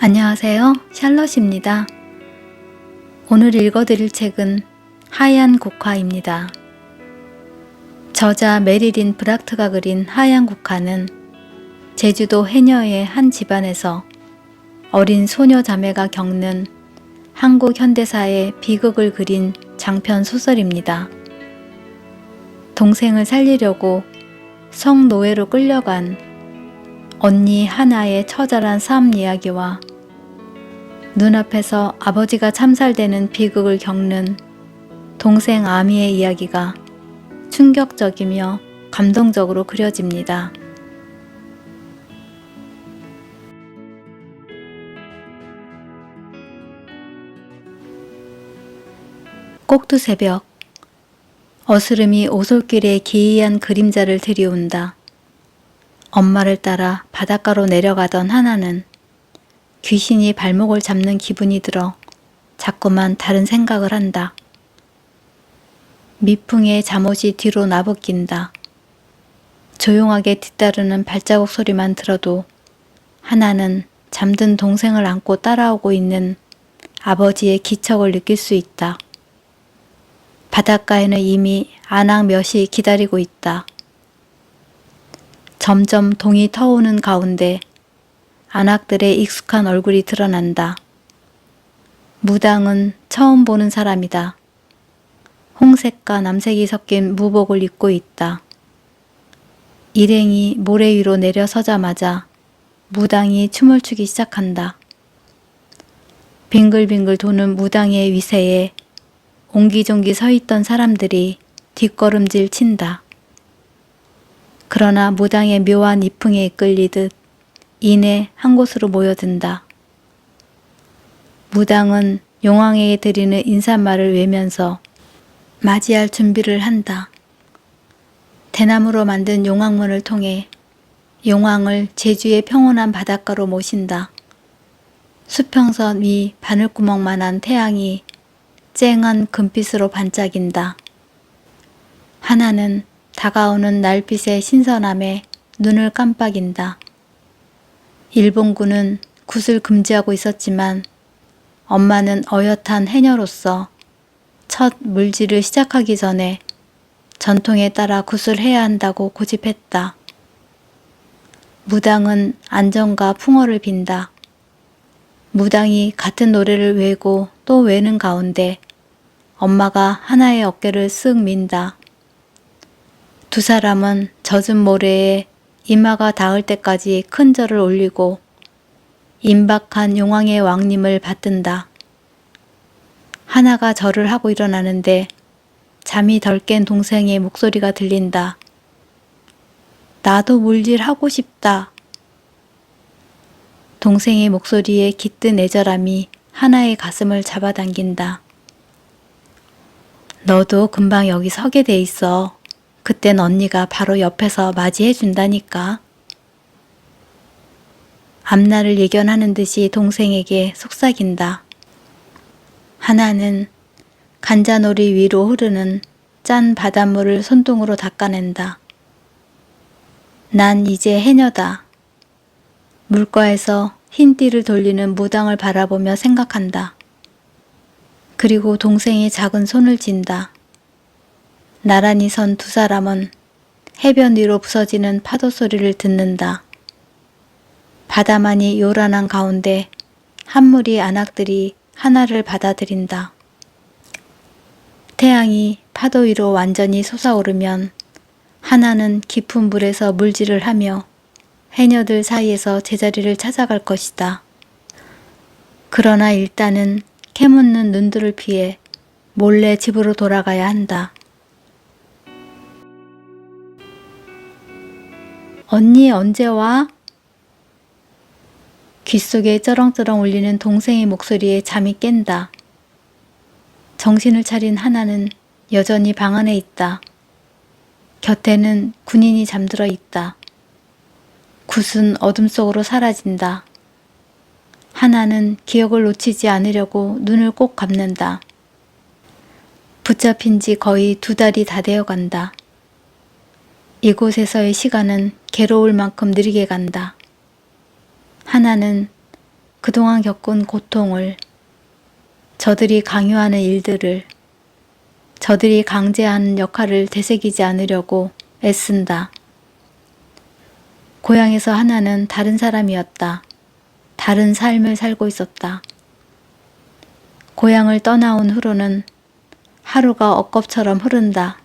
안녕하세요. 샬럿입니다. 오늘 읽어드릴 책은 하얀 국화입니다. 저자 메릴린 브락트가 그린 하얀 국화는 제주도 해녀의 한 집안에서 어린 소녀 자매가 겪는 한국 현대사의 비극을 그린 장편 소설입니다. 동생을 살리려고 성노예로 끌려간 언니 하나의 처절한 삶 이야기와 눈앞에서 아버지가 참살되는 비극을 겪는 동생 아미의 이야기가 충격적이며 감동적으로 그려집니다. 꼭두새벽, 어스름이 오솔길에 기이한 그림자를 들이운다. 엄마를 따라 바닷가로 내려가던 하나는 귀신이 발목을 잡는 기분이 들어 자꾸만 다른 생각을 한다. 미풍에 잠옷이 뒤로 나부낀다. 조용하게 뒤따르는 발자국 소리만 들어도 하나는 잠든 동생을 안고 따라오고 있는 아버지의 기척을 느낄 수 있다. 바닷가에는 이미 안악 몇이 기다리고 있다. 점점 동이 터오는 가운데 안악들의 익숙한 얼굴이 드러난다. 무당은 처음 보는 사람이다. 홍색과 남색이 섞인 무복을 입고 있다. 일행이 모래 위로 내려서자마자 무당이 춤을 추기 시작한다. 빙글빙글 도는 무당의 위세에 옹기종기 서 있던 사람들이 뒷걸음질 친다. 그러나 무당의 묘한 이풍에 이끌리듯 이내 한 곳으로 모여든다. 무당은 용왕에게 드리는 인사말을 외면서 맞이할 준비를 한다. 대나무로 만든 용왕문을 통해 용왕을 제주의 평온한 바닷가로 모신다. 수평선 위 바늘구멍만한 태양이 쨍한 금빛으로 반짝인다. 하나는 다가오는 날빛의 신선함에 눈을 깜빡인다. 일본군은 굿을 금지하고 있었지만 엄마는 어엿한 해녀로서 첫 물질을 시작하기 전에 전통에 따라 굿을 해야 한다고 고집했다. 무당은 안전과 풍어를 빈다. 무당이 같은 노래를 외고 또 외는 가운데 엄마가 하나의 어깨를 쓱 민다. 두 사람은 젖은 모래에 이마가 닿을 때까지 큰 절을 올리고 임박한 용왕의 왕님을 받든다. 하나가 절을 하고 일어나는데 잠이 덜 깬 동생의 목소리가 들린다. 나도 물질하고 싶다. 동생의 목소리에 깃든 애절함이 하나의 가슴을 잡아당긴다. 너도 금방 여기 서게 돼 있어. 그땐 언니가 바로 옆에서 맞이해 준다니까. 앞날을 예견하는 듯이 동생에게 속삭인다. 하나는 간자놀이 위로 흐르는 짠 바닷물을 손등으로 닦아낸다. 난 이제 해녀다. 물가에서 흰 띠를 돌리는 무당을 바라보며 생각한다. 그리고 동생의 작은 손을 쥔다. 나란히 선 두 사람은 해변 위로 부서지는 파도 소리를 듣는다. 바다만이 요란한 가운데 한 무리의 안악들이 하나를 받아들인다. 태양이 파도 위로 완전히 솟아오르면 하나는 깊은 물에서 물질을 하며 해녀들 사이에서 제자리를 찾아갈 것이다. 그러나 일단은 캐묻는 눈들을 피해 몰래 집으로 돌아가야 한다. 언니 언제 와? 귓속에 쩌렁쩌렁 울리는 동생의 목소리에 잠이 깬다. 정신을 차린 하나는 여전히 방 안에 있다. 곁에는 군인이 잠들어 있다. 굿은 어둠 속으로 사라진다. 하나는 기억을 놓치지 않으려고 눈을 꼭 감는다. 붙잡힌 지 거의 2달이 다 되어간다. 이곳에서의 시간은 괴로울 만큼 느리게 간다. 하나는 그동안 겪은 고통을, 저들이 강요하는 일들을, 저들이 강제하는 역할을 되새기지 않으려고 애쓴다. 고향에서 하나는 다른 사람이었다. 다른 삶을 살고 있었다. 고향을 떠나온 후로는 하루가 엇겁처럼 흐른다.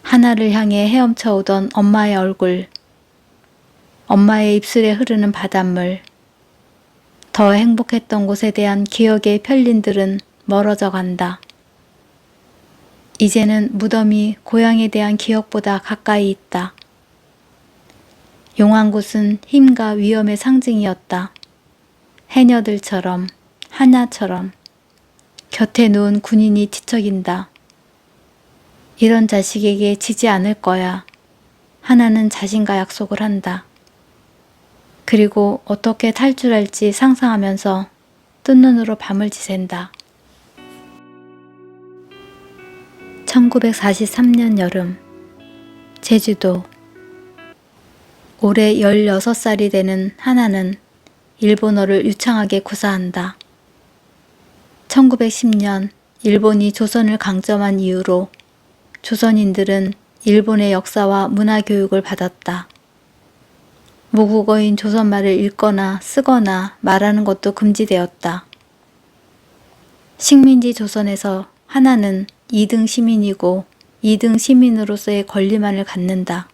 하나를 향해 헤엄쳐 오던 엄마의 얼굴, 엄마의 입술에 흐르는 바닷물, 더 행복했던 곳에 대한 기억의 편린들은 멀어져 간다. 이제는 무덤이 고향에 대한 기억보다 가까이 있다. 용한 곳은 힘과 위엄의 상징이었다. 해녀들처럼, 하나처럼, 곁에 누운 군인이 뒤척인다. 이런 자식에게 지지 않을 거야. 하나는 자신과 약속을 한다. 그리고 어떻게 탈출할지 상상하면서 뜬 눈으로 밤을 지샌다. 1943년 여름, 제주도. 올해 16살이 되는 하나는 일본어를 유창하게 구사한다. 1910년 일본이 조선을 강점한 이후로 조선인들은 일본의 역사와 문화 교육을 받았다. 모국어인 조선말을 읽거나 쓰거나 말하는 것도 금지되었다. 식민지 조선에서 하나는 2등 시민이고 2등 시민으로서의 권리만을 갖는다.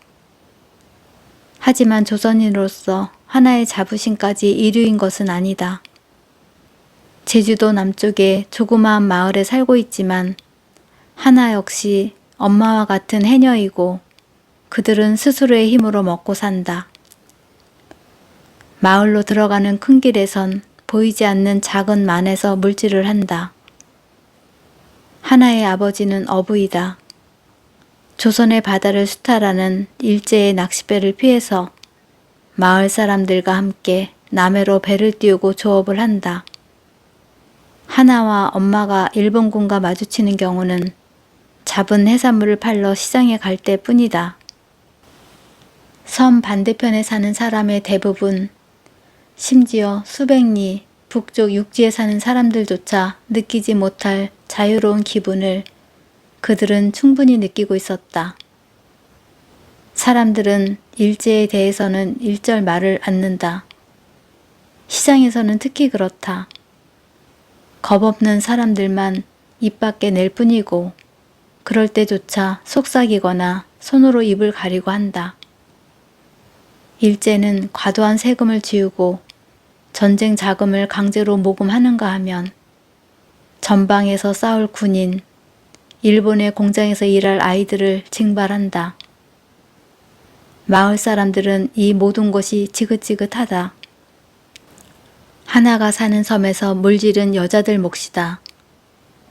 하지만 조선인으로서 하나의 자부심까지 이류인 것은 아니다. 제주도 남쪽의 조그마한 마을에 살고 있지만 하나 역시 엄마와 같은 해녀이고 그들은 스스로의 힘으로 먹고 산다. 마을로 들어가는 큰 길에선 보이지 않는 작은 만에서 물질을 한다. 하나의 아버지는 어부이다. 조선의 바다를 수탈하는 일제의 낚싯배를 피해서 마을 사람들과 함께 남해로 배를 띄우고 조업을 한다. 하나와 엄마가 일본군과 마주치는 경우는 잡은 해산물을 팔러 시장에 갈 때뿐이다. 섬 반대편에 사는 사람의 대부분, 심지어 수백 리 북쪽 육지에 사는 사람들조차 느끼지 못할 자유로운 기분을 그들은 충분히 느끼고 있었다. 사람들은 일제에 대해서는 일절 말을 않는다. 시장에서는 특히 그렇다. 겁없는 사람들만 입 밖에 낼 뿐이고 그럴 때조차 속삭이거나 손으로 입을 가리고 한다. 일제는 과도한 세금을 지우고 전쟁 자금을 강제로 모금하는가 하면 전방에서 싸울 군인, 일본의 공장에서 일할 아이들을 징발한다. 마을 사람들은 이 모든 것이 지긋지긋하다. 하나가 사는 섬에서 물질은 여자들 몫이다.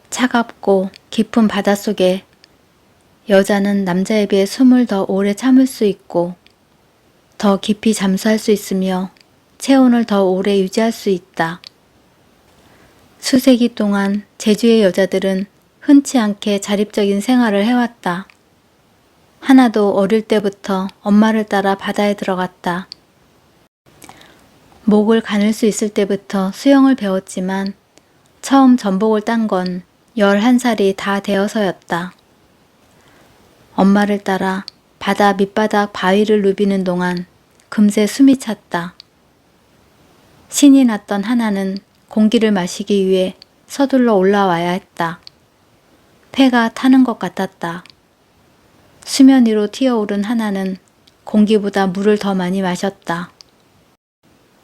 차갑고 깊은 바닷속에 여자는 남자에 비해 숨을 더 오래 참을 수 있고 더 깊이 잠수할 수 있으며 체온을 더 오래 유지할 수 있다. 수세기 동안 제주의 여자들은 흔치 않게 자립적인 생활을 해왔다. 하나도 어릴 때부터 엄마를 따라 바다에 들어갔다. 목을 가눌 수 있을 때부터 수영을 배웠지만 처음 전복을 딴 건 11살이 다 되어서였다. 엄마를 따라 바다 밑바닥 바위를 누비는 동안 금세 숨이 찼다. 신이 났던 하나는 공기를 마시기 위해 서둘러 올라와야 했다. 폐가 타는 것 같았다. 수면 위로 튀어오른 하나는 공기보다 물을 더 많이 마셨다.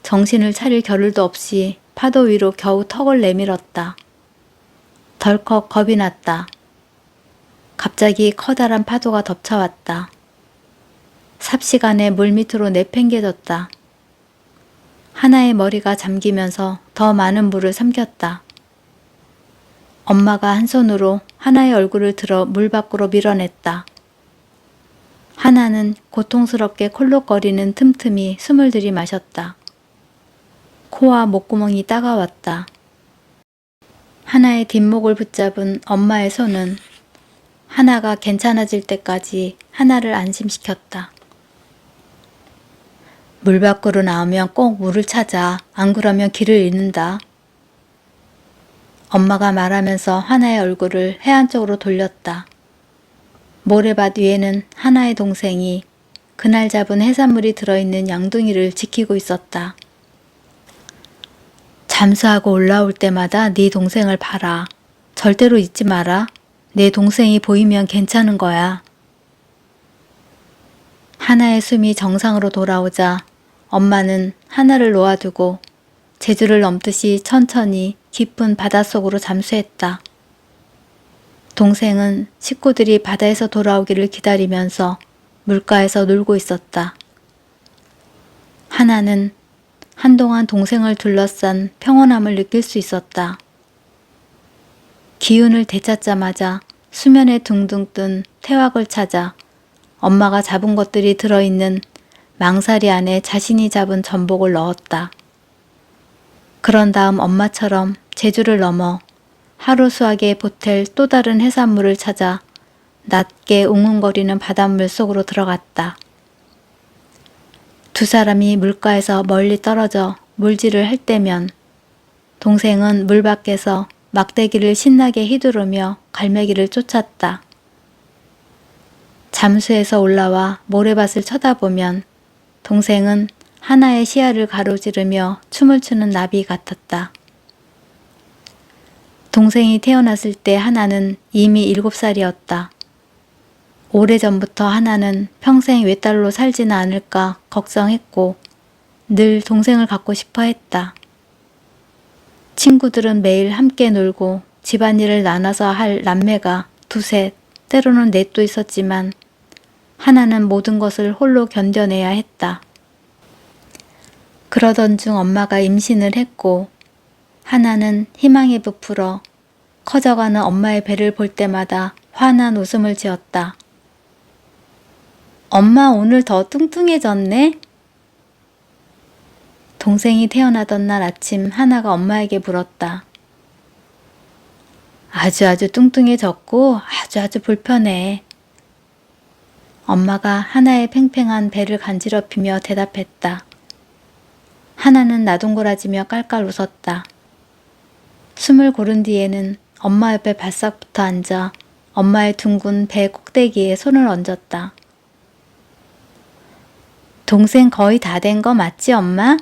정신을 차릴 겨를도 없이 파도 위로 겨우 턱을 내밀었다. 덜컥 겁이 났다. 갑자기 커다란 파도가 덮쳐왔다. 삽시간에 물밑으로 내팽개졌다. 하나의 머리가 잠기면서 더 많은 물을 삼켰다. 엄마가 한 손으로 하나의 얼굴을 들어 물 밖으로 밀어냈다. 하나는 고통스럽게 콜록거리는 틈틈이 숨을 들이마셨다. 코와 목구멍이 따가웠다. 하나의 뒷목을 붙잡은 엄마의 손은 하나가 괜찮아질 때까지 하나를 안심시켰다. 물 밖으로 나오면 꼭 물을 찾아. 안 그러면 길을 잃는다. 엄마가 말하면서 하나의 얼굴을 해안 쪽으로 돌렸다. 모래밭 위에는 하나의 동생이 그날 잡은 해산물이 들어있는 양동이를 지키고 있었다. 잠수하고 올라올 때마다 네 동생을 봐라. 절대로 잊지 마라. 내 동생이 보이면 괜찮은 거야. 하나의 숨이 정상으로 돌아오자 엄마는 하나를 놓아두고 제주를 넘듯이 천천히 깊은 바닷속으로 잠수했다. 동생은 식구들이 바다에서 돌아오기를 기다리면서 물가에서 놀고 있었다. 하나는 한동안 동생을 둘러싼 평온함을 느낄 수 있었다. 기운을 되찾자마자 수면에 둥둥 뜬 태왁을 찾아 엄마가 잡은 것들이 들어있는 망사리 안에 자신이 잡은 전복을 넣었다. 그런 다음 엄마처럼 제주를 넘어 하루 수학에 보탤 또 다른 해산물을 찾아 낮게 웅웅거리는 바닷물 속으로 들어갔다. 두 사람이 물가에서 멀리 떨어져 물질을 할 때면 동생은 물 밖에서 막대기를 신나게 휘두르며 갈매기를 쫓았다. 잠수해서 올라와 모래밭을 쳐다보면 동생은 하나의 시야를 가로지르며 춤을 추는 나비 같았다. 동생이 태어났을 때 하나는 이미 7살이었다. 오래전부터 하나는 평생 외딸로 살지는 않을까 걱정했고 늘 동생을 갖고 싶어 했다. 친구들은 매일 함께 놀고 집안일을 나눠서 할 남매가 두셋, 때로는 넷도 있었지만 하나는 모든 것을 홀로 견뎌내야 했다. 그러던 중 엄마가 임신을 했고 하나는 희망에 부풀어 커져가는 엄마의 배를 볼 때마다 환한 웃음을 지었다. 엄마 오늘 더 뚱뚱해졌네? 동생이 태어나던 날 아침 하나가 엄마에게 물었다. 아주 뚱뚱해졌고 아주 불편해. 엄마가 하나의 팽팽한 배를 간지럽히며 대답했다. 하나는 나동거라지며 깔깔 웃었다. 숨을 고른 뒤에는 엄마 옆에 바싹 붙어 앉아 엄마의 둥근 배 꼭대기에 손을 얹었다. 동생 거의 다 된 거 맞지 엄마?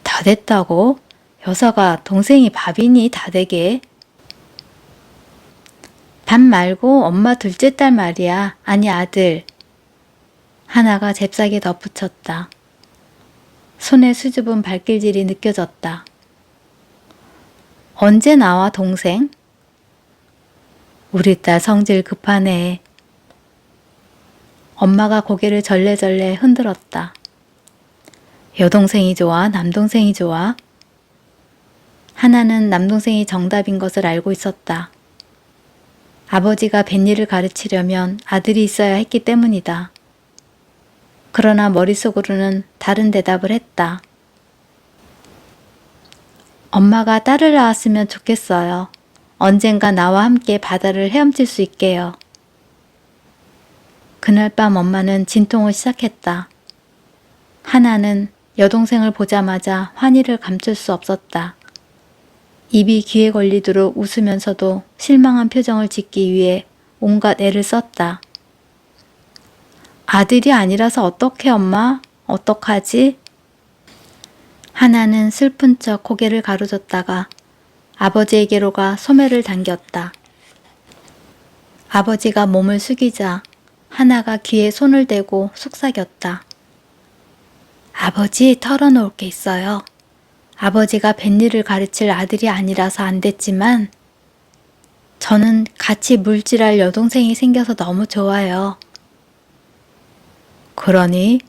다 됐다고? 여사가 동생이 밥이니 다 되게? 밥 말고 엄마 둘째 딸 말이야. 아니 아들. 하나가 잽싸게 덧붙였다. 손에 수줍은 발길질이 느껴졌다. 언제 나와 동생? 우리 딸 성질 급하네. 엄마가 고개를 절레절레 흔들었다. 여동생이 좋아? 남동생이 좋아? 하나는 남동생이 정답인 것을 알고 있었다. 아버지가 뱃일을 가르치려면 아들이 있어야 했기 때문이다. 그러나 머릿속으로는 다른 대답을 했다. 엄마가 딸을 낳았으면 좋겠어요. 언젠가 나와 함께 바다를 헤엄칠 수 있게요. 그날 밤 엄마는 진통을 시작했다. 하나는 여동생을 보자마자 환희를 감출 수 없었다. 입이 귀에 걸리도록 웃으면서도 실망한 표정을 짓기 위해 온갖 애를 썼다. 아들이 아니라서 어떡해 엄마? 어떡하지? 하나는 슬픈 척 고개를 가로젓다가 아버지에게로 가 소매를 당겼다. 아버지가 몸을 숙이자 하나가 귀에 손을 대고 속삭였다. 아버지 털어놓을 게 있어요. 아버지가 뱃일을 가르칠 아들이 아니라서 안 됐지만 저는 같이 물질할 여동생이 생겨서 너무 좋아요. 그러니?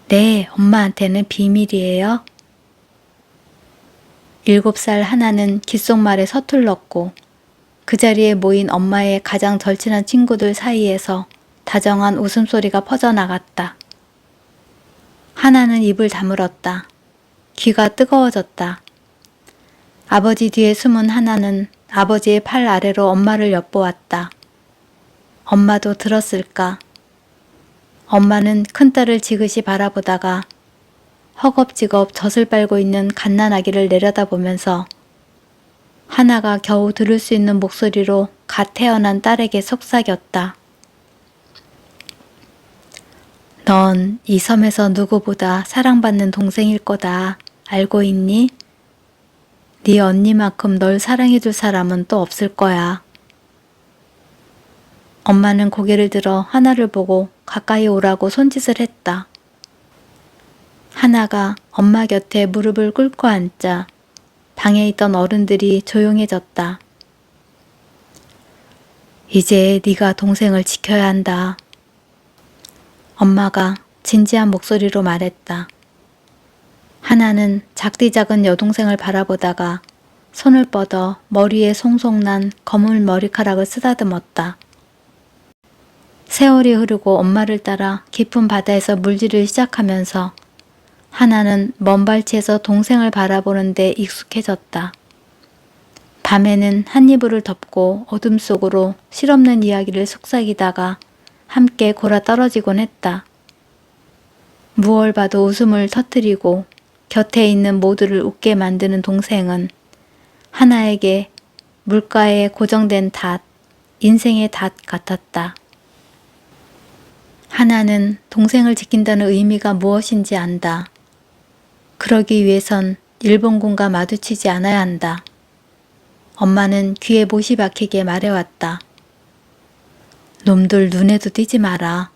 네, 엄마한테는 비밀이에요. 7살 하나는 귓속말에 서툴렀고 그 자리에 모인 엄마의 가장 절친한 친구들 사이에서 다정한 웃음소리가 퍼져나갔다. 하나는 입을 다물었다. 귀가 뜨거워졌다. 아버지 뒤에 숨은 하나는 아버지의 팔 아래로 엄마를 엿보았다. 엄마도 들었을까? 엄마는 큰딸을 지그시 바라보다가 허겁지겁 젖을 빨고 있는 갓난아기를 내려다보면서 하나가 겨우 들을 수 있는 목소리로 갓 태어난 딸에게 속삭였다. 넌 이 섬에서 누구보다 사랑받는 동생일 거다. 알고 있니? 네 언니만큼 널 사랑해줄 사람은 또 없을 거야. 엄마는 고개를 들어 하나를 보고 가까이 오라고 손짓을 했다. 하나가 엄마 곁에 무릎을 꿇고 앉자 방에 있던 어른들이 조용해졌다. 이제 네가 동생을 지켜야 한다. 엄마가 진지한 목소리로 말했다. 하나는 작디 작은 여동생을 바라보다가 손을 뻗어 머리에 송송 난 검은 머리카락을 쓰다듬었다. 세월이 흐르고 엄마를 따라 깊은 바다에서 물질을 시작하면서 하나는 먼 발치에서 동생을 바라보는데 익숙해졌다. 밤에는 한 이불을 덮고 어둠 속으로 실없는 이야기를 속삭이다가 함께 골아 떨어지곤 했다. 무얼 봐도 웃음을 터뜨리고 곁에 있는 모두를 웃게 만드는 동생은 하나에게 물가에 고정된 닷, 인생의 닷 같았다. 하나는 동생을 지킨다는 의미가 무엇인지 안다. 그러기 위해선 일본군과 마주치지 않아야 한다. 엄마는 귀에 못이 박히게 말해왔다. 놈들 눈에도 띄지 마라.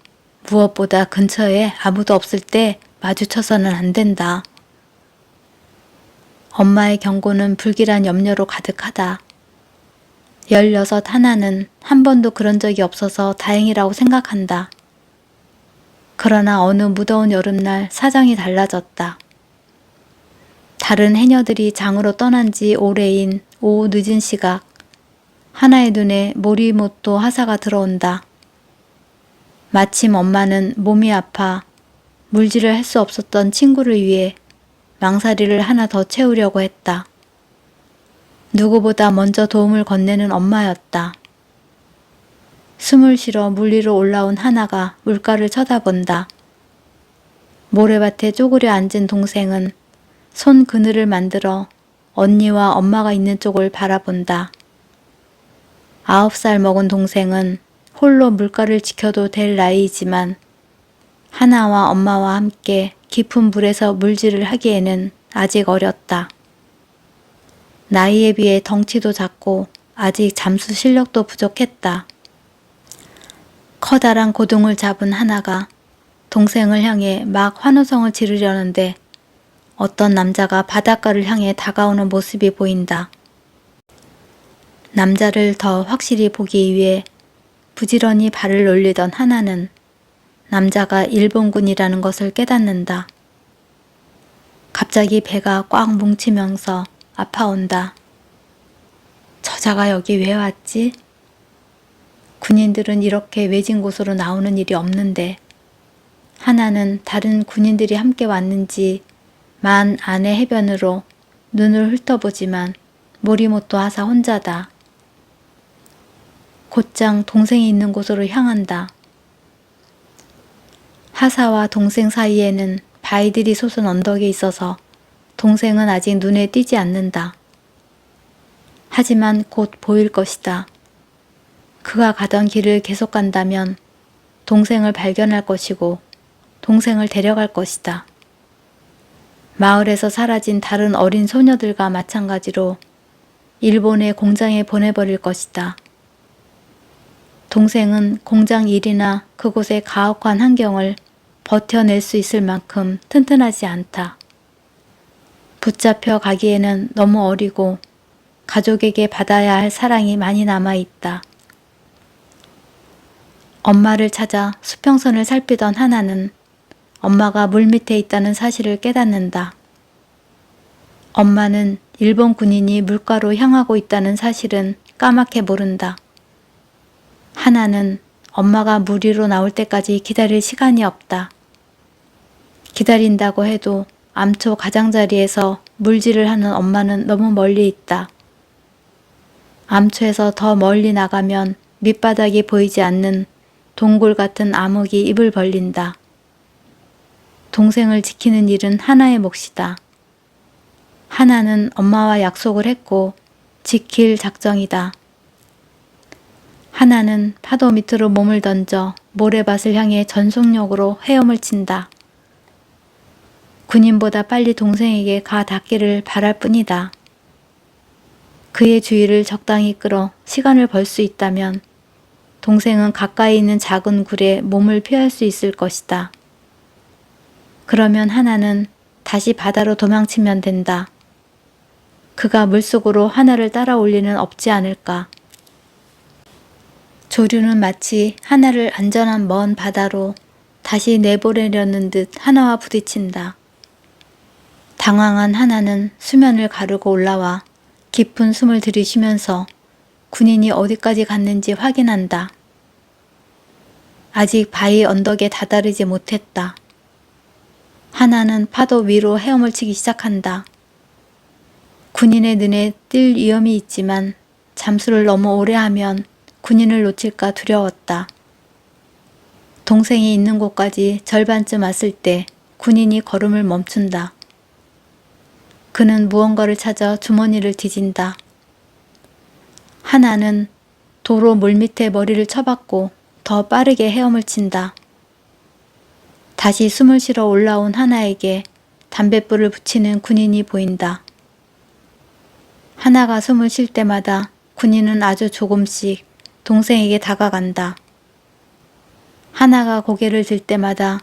무엇보다 근처에 아무도 없을 때 마주쳐서는 안 된다. 엄마의 경고는 불길한 염려로 가득하다. 16 하나는 한 번도 그런 적이 없어서 다행이라고 생각한다. 그러나 어느 무더운 여름날 사정이 달라졌다. 다른 해녀들이 장으로 떠난 지 오래인 오후 늦은 시각, 하나의 눈에 모리모토 하사가 들어온다. 마침 엄마는 몸이 아파 물질을 할 수 없었던 친구를 위해 망사리를 하나 더 채우려고 했다. 누구보다 먼저 도움을 건네는 엄마였다. 숨을 쉬러 물 위로 올라온 하나가 물가를 쳐다본다. 모래밭에 쪼그려 앉은 동생은 손 그늘을 만들어 언니와 엄마가 있는 쪽을 바라본다. 9살 먹은 동생은 홀로 물가를 지켜도 될 나이이지만 하나와 엄마와 함께 깊은 물에서 물질을 하기에는 아직 어렸다. 나이에 비해 덩치도 작고 아직 잠수 실력도 부족했다. 커다란 고둥을 잡은 하나가 동생을 향해 막 환호성을 지르려는데 어떤 남자가 바닷가를 향해 다가오는 모습이 보인다. 남자를 더 확실히 보기 위해 부지런히 발을 올리던 하나는 남자가 일본군이라는 것을 깨닫는다. 갑자기 배가 꽉 뭉치면서 아파온다. 저자가 여기 왜 왔지? 군인들은 이렇게 외진 곳으로 나오는 일이 없는데 하나는 다른 군인들이 함께 왔는지 만 안의 해변으로 눈을 훑어보지만 모리모토 하사 혼자다. 곧장 동생이 있는 곳으로 향한다. 하사와 동생 사이에는 바위들이 솟은 언덕이 있어서 동생은 아직 눈에 띄지 않는다. 하지만 곧 보일 것이다. 그가 가던 길을 계속 간다면 동생을 발견할 것이고 동생을 데려갈 것이다. 마을에서 사라진 다른 어린 소녀들과 마찬가지로 일본의 공장에 보내버릴 것이다. 동생은 공장 일이나 그곳의 가혹한 환경을 버텨낼 수 있을 만큼 튼튼하지 않다. 붙잡혀 가기에는 너무 어리고 가족에게 받아야 할 사랑이 많이 남아있다. 엄마를 찾아 수평선을 살피던 하나는 엄마가 물밑에 있다는 사실을 깨닫는다. 엄마는 일본 군인이 물가로 향하고 있다는 사실은 까맣게 모른다. 하나는 엄마가 물 위로 나올 때까지 기다릴 시간이 없다. 기다린다고 해도 암초 가장자리에서 물질을 하는 엄마는 너무 멀리 있다. 암초에서 더 멀리 나가면 밑바닥이 보이지 않는 동굴 같은 암흑이 입을 벌린다. 동생을 지키는 일은 하나의 몫이다. 하나는 엄마와 약속을 했고 지킬 작정이다. 하나는 파도 밑으로 몸을 던져 모래밭을 향해 전속력으로 헤엄을 친다. 군인보다 빨리 동생에게 가 닿기를 바랄 뿐이다. 그의 주의를 적당히 끌어 시간을 벌 수 있다면 동생은 가까이 있는 작은 굴에 몸을 피할 수 있을 것이다. 그러면 하나는 다시 바다로 도망치면 된다. 그가 물속으로 하나를 따라올 리는 없지 않을까. 조류는 마치 하나를 안전한 먼 바다로 다시 내보내려는 듯 하나와 부딪힌다. 당황한 하나는 수면을 가르고 올라와 깊은 숨을 들이쉬면서 군인이 어디까지 갔는지 확인한다. 아직 바위 언덕에 다다르지 못했다. 하나는 파도 위로 헤엄을 치기 시작한다. 군인의 눈에 띌 위험이 있지만 잠수를 너무 오래 하면 군인을 놓칠까 두려웠다. 동생이 있는 곳까지 절반쯤 왔을 때 군인이 걸음을 멈춘다. 그는 무언가를 찾아 주머니를 뒤진다. 하나는 도로 물밑에 머리를 쳐박고 더 빠르게 헤엄을 친다. 다시 숨을 쉬러 올라온 하나에게 담뱃불을 붙이는 군인이 보인다. 하나가 숨을 쉴 때마다 군인은 아주 조금씩 동생에게 다가간다. 하나가 고개를 들 때마다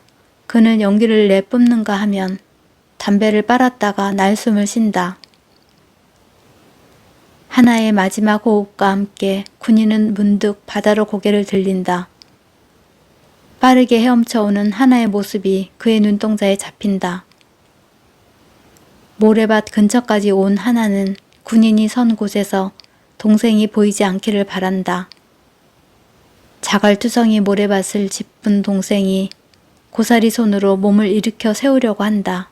그는 용기를 내뿜는가 하면 담배를 빨았다가 날숨을 쉰다. 하나의 마지막 호흡과 함께 군인은 문득 바다로 고개를 들린다. 빠르게 헤엄쳐오는 하나의 모습이 그의 눈동자에 잡힌다. 모래밭 근처까지 온 하나는 군인이 선 곳에서 동생이 보이지 않기를 바란다. 자갈투성이 모래밭을 짚은 동생이 고사리 손으로 몸을 일으켜 세우려고 한다.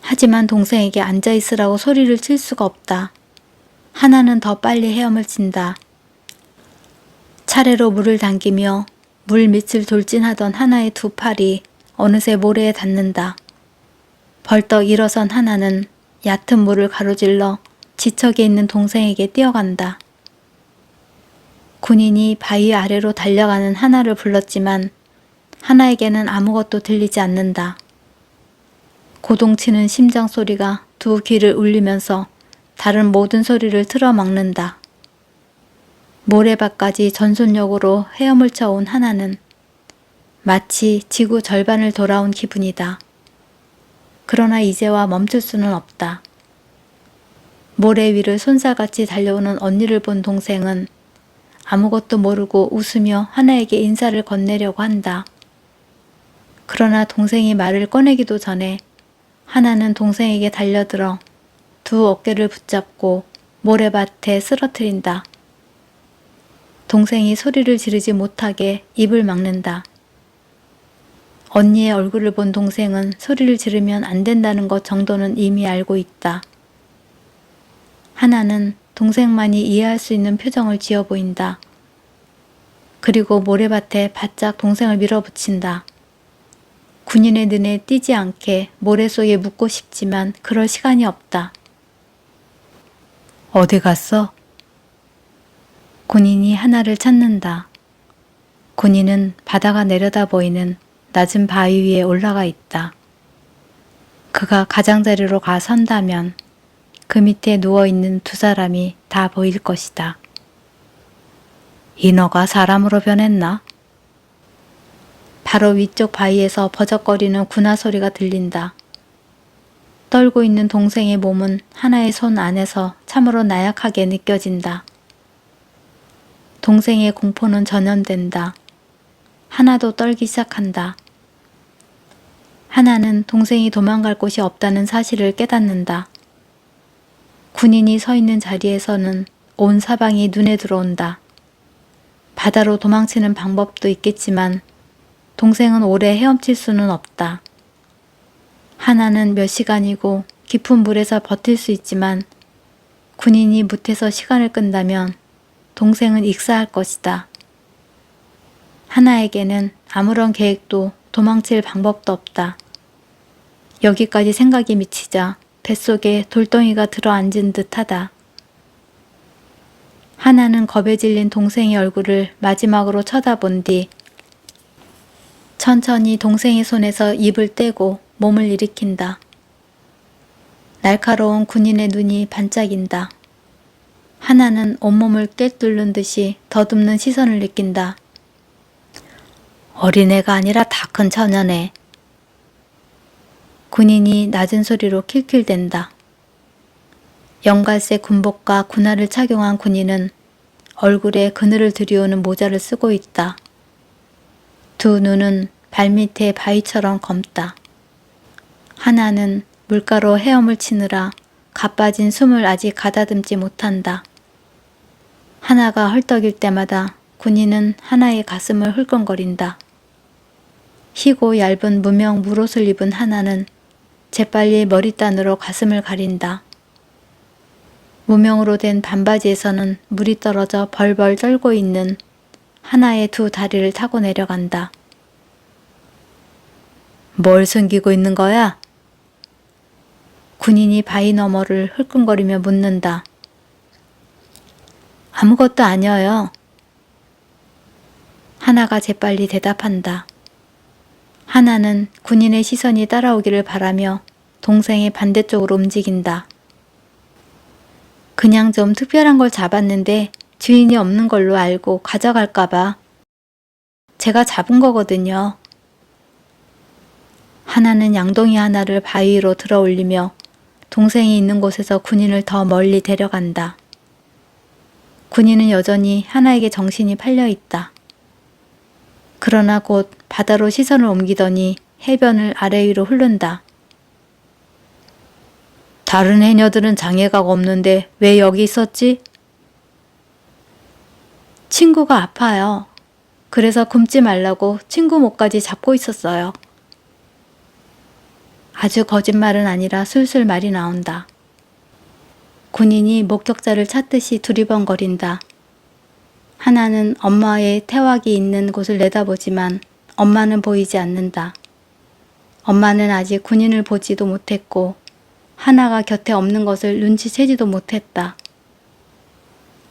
하지만 동생에게 앉아있으라고 소리를 칠 수가 없다. 하나는 더 빨리 헤엄을 친다. 차례로 물을 당기며 물 밑을 돌진하던 하나의 두 팔이 어느새 모래에 닿는다. 벌떡 일어선 하나는 얕은 물을 가로질러 지척에 있는 동생에게 뛰어간다. 군인이 바위 아래로 달려가는 하나를 불렀지만 하나에게는 아무것도 들리지 않는다. 고동치는 심장 소리가 두 귀를 울리면서 다른 모든 소리를 틀어막는다. 모래밭까지 전속력으로 헤엄을 쳐온 하나는 마치 지구 절반을 돌아온 기분이다. 그러나 이제와 멈출 수는 없다. 모래 위를 손살같이 달려오는 언니를 본 동생은 아무것도 모르고 웃으며 하나에게 인사를 건네려고 한다. 그러나 동생이 말을 꺼내기도 전에 하나는 동생에게 달려들어 두 어깨를 붙잡고 모래밭에 쓰러뜨린다. 동생이 소리를 지르지 못하게 입을 막는다. 언니의 얼굴을 본 동생은 소리를 지르면 안 된다는 것 정도는 이미 알고 있다. 하나는 동생만이 이해할 수 있는 표정을 지어 보인다. 그리고 모래밭에 바짝 동생을 밀어붙인다. 군인의 눈에 띄지 않게 모래 속에 묻고 싶지만 그럴 시간이 없다. 어디 갔어? 군인이 하나를 찾는다. 군인은 바다가 내려다 보이는 낮은 바위 위에 올라가 있다. 그가 가장자리로 가 선다면 그 밑에 누워있는 두 사람이 다 보일 것이다. 인어가 사람으로 변했나? 바로 위쪽 바위에서 버적거리는 군화 소리가 들린다. 떨고 있는 동생의 몸은 하나의 손 안에서 참으로 나약하게 느껴진다. 동생의 공포는 전염된다. 하나도 떨기 시작한다. 하나는 동생이 도망갈 곳이 없다는 사실을 깨닫는다. 군인이 서 있는 자리에서는 온 사방이 눈에 들어온다. 바다로 도망치는 방법도 있겠지만 동생은 오래 헤엄칠 수는 없다. 하나는 몇 시간이고 깊은 물에서 버틸 수 있지만 군인이 뭇에서 시간을 끈다면 동생은 익사할 것이다. 하나에게는 아무런 계획도 도망칠 방법도 없다. 여기까지 생각이 미치자 뱃속에 돌덩이가 들어앉은 듯하다. 하나는 겁에 질린 동생의 얼굴을 마지막으로 쳐다본 뒤 천천히 동생의 손에서 입을 떼고 몸을 일으킨다. 날카로운 군인의 눈이 반짝인다. 하나는 온몸을 꿰뚫는 듯이 더듬는 시선을 느낀다. 어린애가 아니라 다 큰 처녀네. 군인이 낮은 소리로 킬킬댄다. 연갈색 군복과 군화를 착용한 군인은 얼굴에 그늘을 들이우는 모자를 쓰고 있다. 두 눈은 발밑에 바위처럼 검다. 하나는 물가로 헤엄을 치느라 가빠진 숨을 아직 가다듬지 못한다. 하나가 헐떡일 때마다 군인은 하나의 가슴을 흘끔거린다. 희고 얇은 무명 물옷을 입은 하나는 재빨리 머리단으로 가슴을 가린다. 무명으로 된 반바지에서는 물이 떨어져 벌벌 떨고 있는 하나의 두 다리를 타고 내려간다. 뭘 숨기고 있는 거야? 군인이 바위 너머를 흘끔거리며 묻는다. 아무것도 아니어요. 하나가 재빨리 대답한다. 하나는 군인의 시선이 따라오기를 바라며 동생의 반대쪽으로 움직인다. 그냥 좀 특별한 걸 잡았는데 주인이 없는 걸로 알고 가져갈까봐. 제가 잡은 거거든요. 하나는 양동이 하나를 바위 위로 들어 올리며 동생이 있는 곳에서 군인을 더 멀리 데려간다. 군인은 여전히 하나에게 정신이 팔려 있다. 그러나 곧 바다로 시선을 옮기더니 해변을 아래 위로 흐른다. 다른 해녀들은 장애가 없는데 왜 여기 있었지? 친구가 아파요. 그래서 굶지 말라고 친구 목까지 잡고 있었어요. 아주 거짓말은 아니라 술술 말이 나온다. 군인이 목격자를 찾듯이 두리번거린다. 하나는 엄마의 태왁이 있는 곳을 내다보지만 엄마는 보이지 않는다. 엄마는 아직 군인을 보지도 못했고 하나가 곁에 없는 것을 눈치채지도 못했다.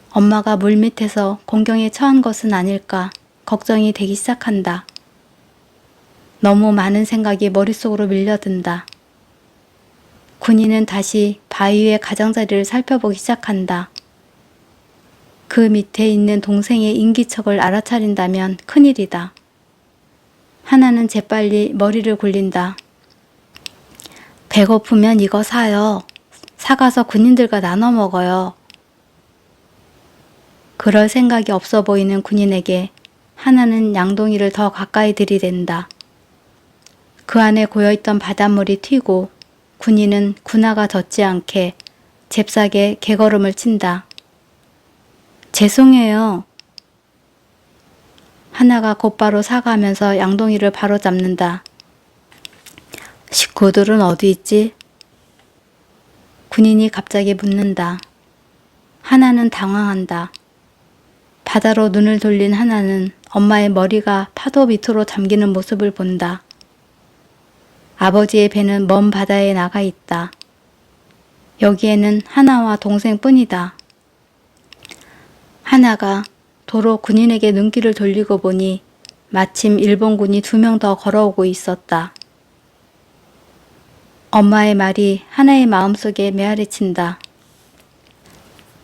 엄마가 물밑에서 공경에 처한 것은 아닐까 걱정이 되기 시작한다. 너무 많은 생각이 머릿속으로 밀려든다. 군인은 다시 바위의 가장자리를 살펴보기 시작한다. 그 밑에 있는 동생의 인기척을 알아차린다면 큰일이다. 하나는 재빨리 머리를 굴린다. 배고프면 이거 사요. 사가서 군인들과 나눠 먹어요. 그럴 생각이 없어 보이는 군인에게 하나는 양동이를 더 가까이 들이댄다. 그 안에 고여있던 바닷물이 튀고 군인은 군화가 젖지 않게 잽싸게 개걸음을 친다. 죄송해요. 하나가 곧바로 사과하면서 양동이를 바로잡는다. 식구들은 어디 있지? 군인이 갑자기 묻는다. 하나는 당황한다. 바다로 눈을 돌린 하나는 엄마의 머리가 파도 밑으로 잠기는 모습을 본다. 아버지의 배는 먼 바다에 나가 있다. 여기에는 하나와 동생뿐이다. 하나가 도로 군인에게 눈길을 돌리고 보니 마침 일본군이 2명 더 걸어오고 있었다. 엄마의 말이 하나의 마음속에 메아리친다.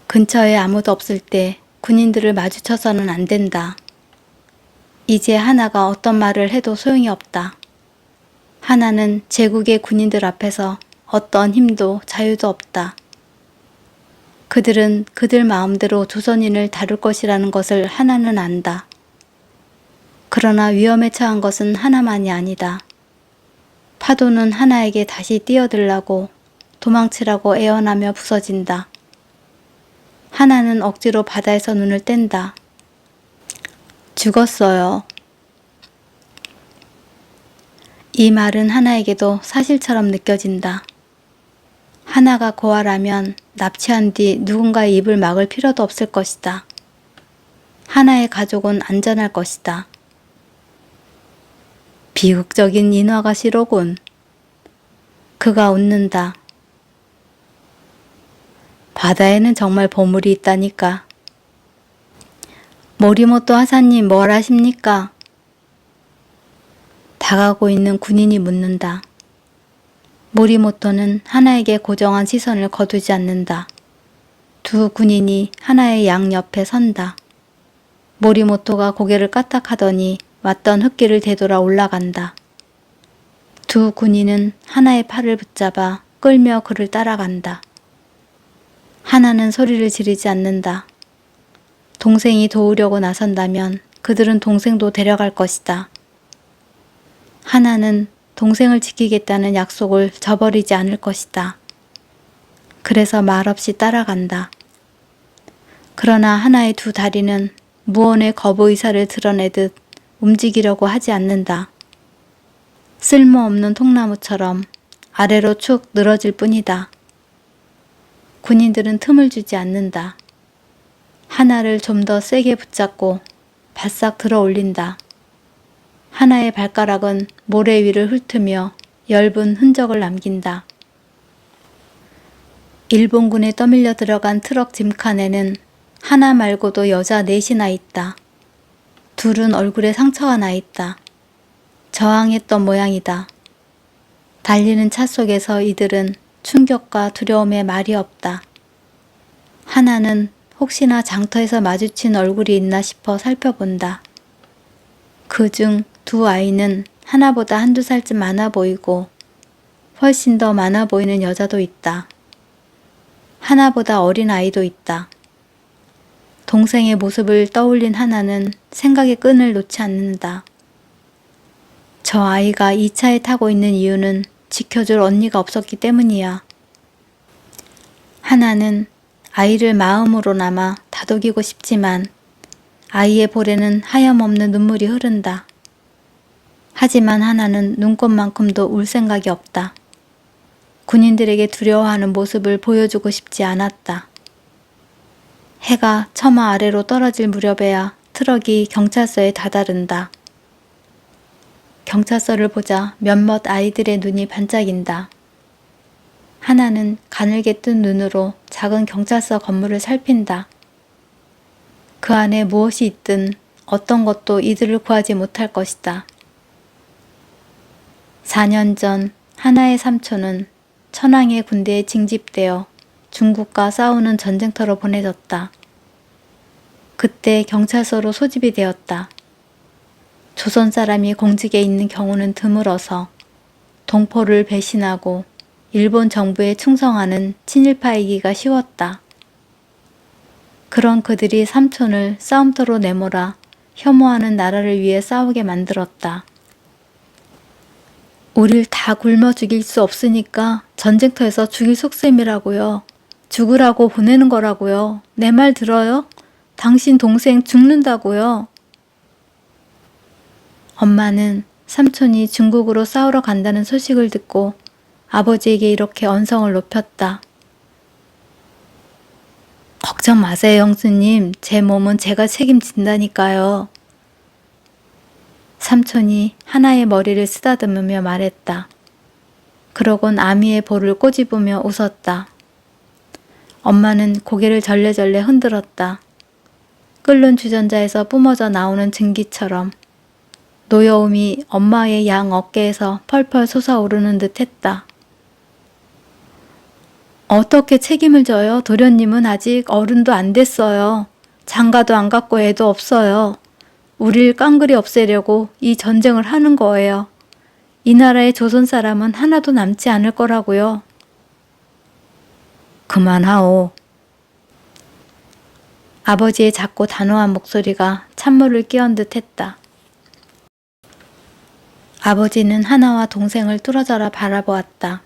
근처에 아무도 없을 때 군인들을 마주쳐서는 안 된다. 이제 하나가 어떤 말을 해도 소용이 없다. 하나는 제국의 군인들 앞에서 어떤 힘도 자유도 없다. 그들은 그들 마음대로 조선인을 다룰 것이라는 것을 하나는 안다. 그러나 위험에 처한 것은 하나만이 아니다. 파도는 하나에게 다시 뛰어들라고 도망치라고 애원하며 부서진다. 하나는 억지로 바다에서 눈을 뗀다. 죽었어요. 이 말은 하나에게도 사실처럼 느껴진다. 하나가 고아라면 납치한 뒤 누군가의 입을 막을 필요도 없을 것이다. 하나의 가족은 안전할 것이다. 비극적인 인화가 싫어군. 그가 웃는다. 바다에는 정말 보물이 있다니까. 모리모토 하사님 뭘 하십니까? 다가오고 있는 군인이 묻는다. 모리모토는 하나에게 고정한 시선을 거두지 않는다. 두 군인이 하나의 양 옆에 선다. 모리모토가 고개를 까딱하더니 왔던 흙길을 되돌아 올라간다. 두 군인은 하나의 팔을 붙잡아 끌며 그를 따라간다. 하나는 소리를 지르지 않는다. 동생이 도우려고 나선다면 그들은 동생도 데려갈 것이다. 하나는 동생을 지키겠다는 약속을 저버리지 않을 것이다. 그래서 말없이 따라간다. 그러나 하나의 두 다리는 무언의 거부 의사를 드러내듯 움직이려고 하지 않는다. 쓸모없는 통나무처럼 아래로 축 늘어질 뿐이다. 군인들은 틈을 주지 않는다. 하나를 좀 더 세게 붙잡고 바싹 들어 올린다. 하나의 발가락은 모래 위를 훑으며 엷은 흔적을 남긴다. 일본군에 떠밀려 들어간 트럭 짐칸에는 하나 말고도 여자 넷이나 있다. 둘은 얼굴에 상처가 나 있다. 저항했던 모양이다. 달리는 차 속에서 이들은 충격과 두려움에 말이 없다. 하나는 혹시나 장터에서 마주친 얼굴이 있나 싶어 살펴본다. 그중 두 아이는 하나보다 한두 살쯤 많아 보이고 훨씬 더 많아 보이는 여자도 있다. 하나보다 어린 아이도 있다. 동생의 모습을 떠올린 하나는 생각의 끈을 놓지 않는다. 저 아이가 이 차에 타고 있는 이유는 지켜줄 언니가 없었기 때문이야. 하나는 아이를 마음으로나마 다독이고 싶지만 아이의 볼에는 하염없는 눈물이 흐른다. 하지만 하나는 눈꽃만큼도 울 생각이 없다. 군인들에게 두려워하는 모습을 보여주고 싶지 않았다. 해가 처마 아래로 떨어질 무렵에야 트럭이 경찰서에 다다른다. 경찰서를 보자 몇몇 아이들의 눈이 반짝인다. 하나는 가늘게 뜬 눈으로 작은 경찰서 건물을 살핀다. 그 안에 무엇이 있든 어떤 것도 이들을 구하지 못할 것이다. 4년 전 하나의 삼촌은 천황의 군대에 징집되어 중국과 싸우는 전쟁터로 보내졌다. 그때 경찰서로 소집이 되었다. 조선 사람이 공직에 있는 경우는 드물어서 동포를 배신하고 일본 정부에 충성하는 친일파이기가 쉬웠다. 그런 그들이 삼촌을 싸움터로 내몰아 혐오하는 나라를 위해 싸우게 만들었다. 우릴 다 굶어 죽일 수 없으니까 전쟁터에서 죽일 속셈이라고요. 죽으라고 보내는 거라고요. 내 말 들어요? 당신 동생 죽는다고요. 엄마는 삼촌이 중국으로 싸우러 간다는 소식을 듣고 아버지에게 이렇게 언성을 높였다. 걱정 마세요, 형수님. 제 몸은 제가 책임진다니까요. 삼촌이 하나의 머리를 쓰다듬으며 말했다. 그러곤 아미의 볼을 꼬집으며 웃었다. 엄마는 고개를 절레절레 흔들었다. 끓는 주전자에서 뿜어져 나오는 증기처럼 노여움이 엄마의 양 어깨에서 펄펄 솟아오르는 듯 했다. 어떻게 책임을 져요? 도련님은 아직 어른도 안 됐어요. 장가도 안 갔고 애도 없어요. 우릴 깡그리 없애려고 이 전쟁을 하는 거예요. 이 나라의 조선 사람은 하나도 남지 않을 거라고요. 그만하오. 아버지의 작고 단호한 목소리가 찬물을 끼얹은 듯 했다. 아버지는 하나와 동생을 뚫어져라 바라보았다.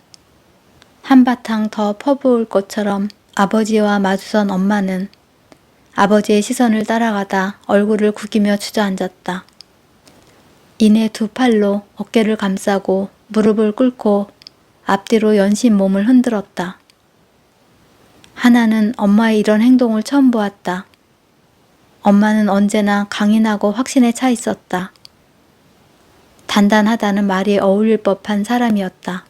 한바탕 더 퍼부을 것처럼 아버지와 마주선 엄마는 아버지의 시선을 따라가다 얼굴을 구기며 주저앉았다. 이내 두 팔로 어깨를 감싸고 무릎을 꿇고 앞뒤로 연신 몸을 흔들었다. 하나는 엄마의 이런 행동을 처음 보았다. 엄마는 언제나 강인하고 확신에 차 있었다. 단단하다는 말이 어울릴 법한 사람이었다.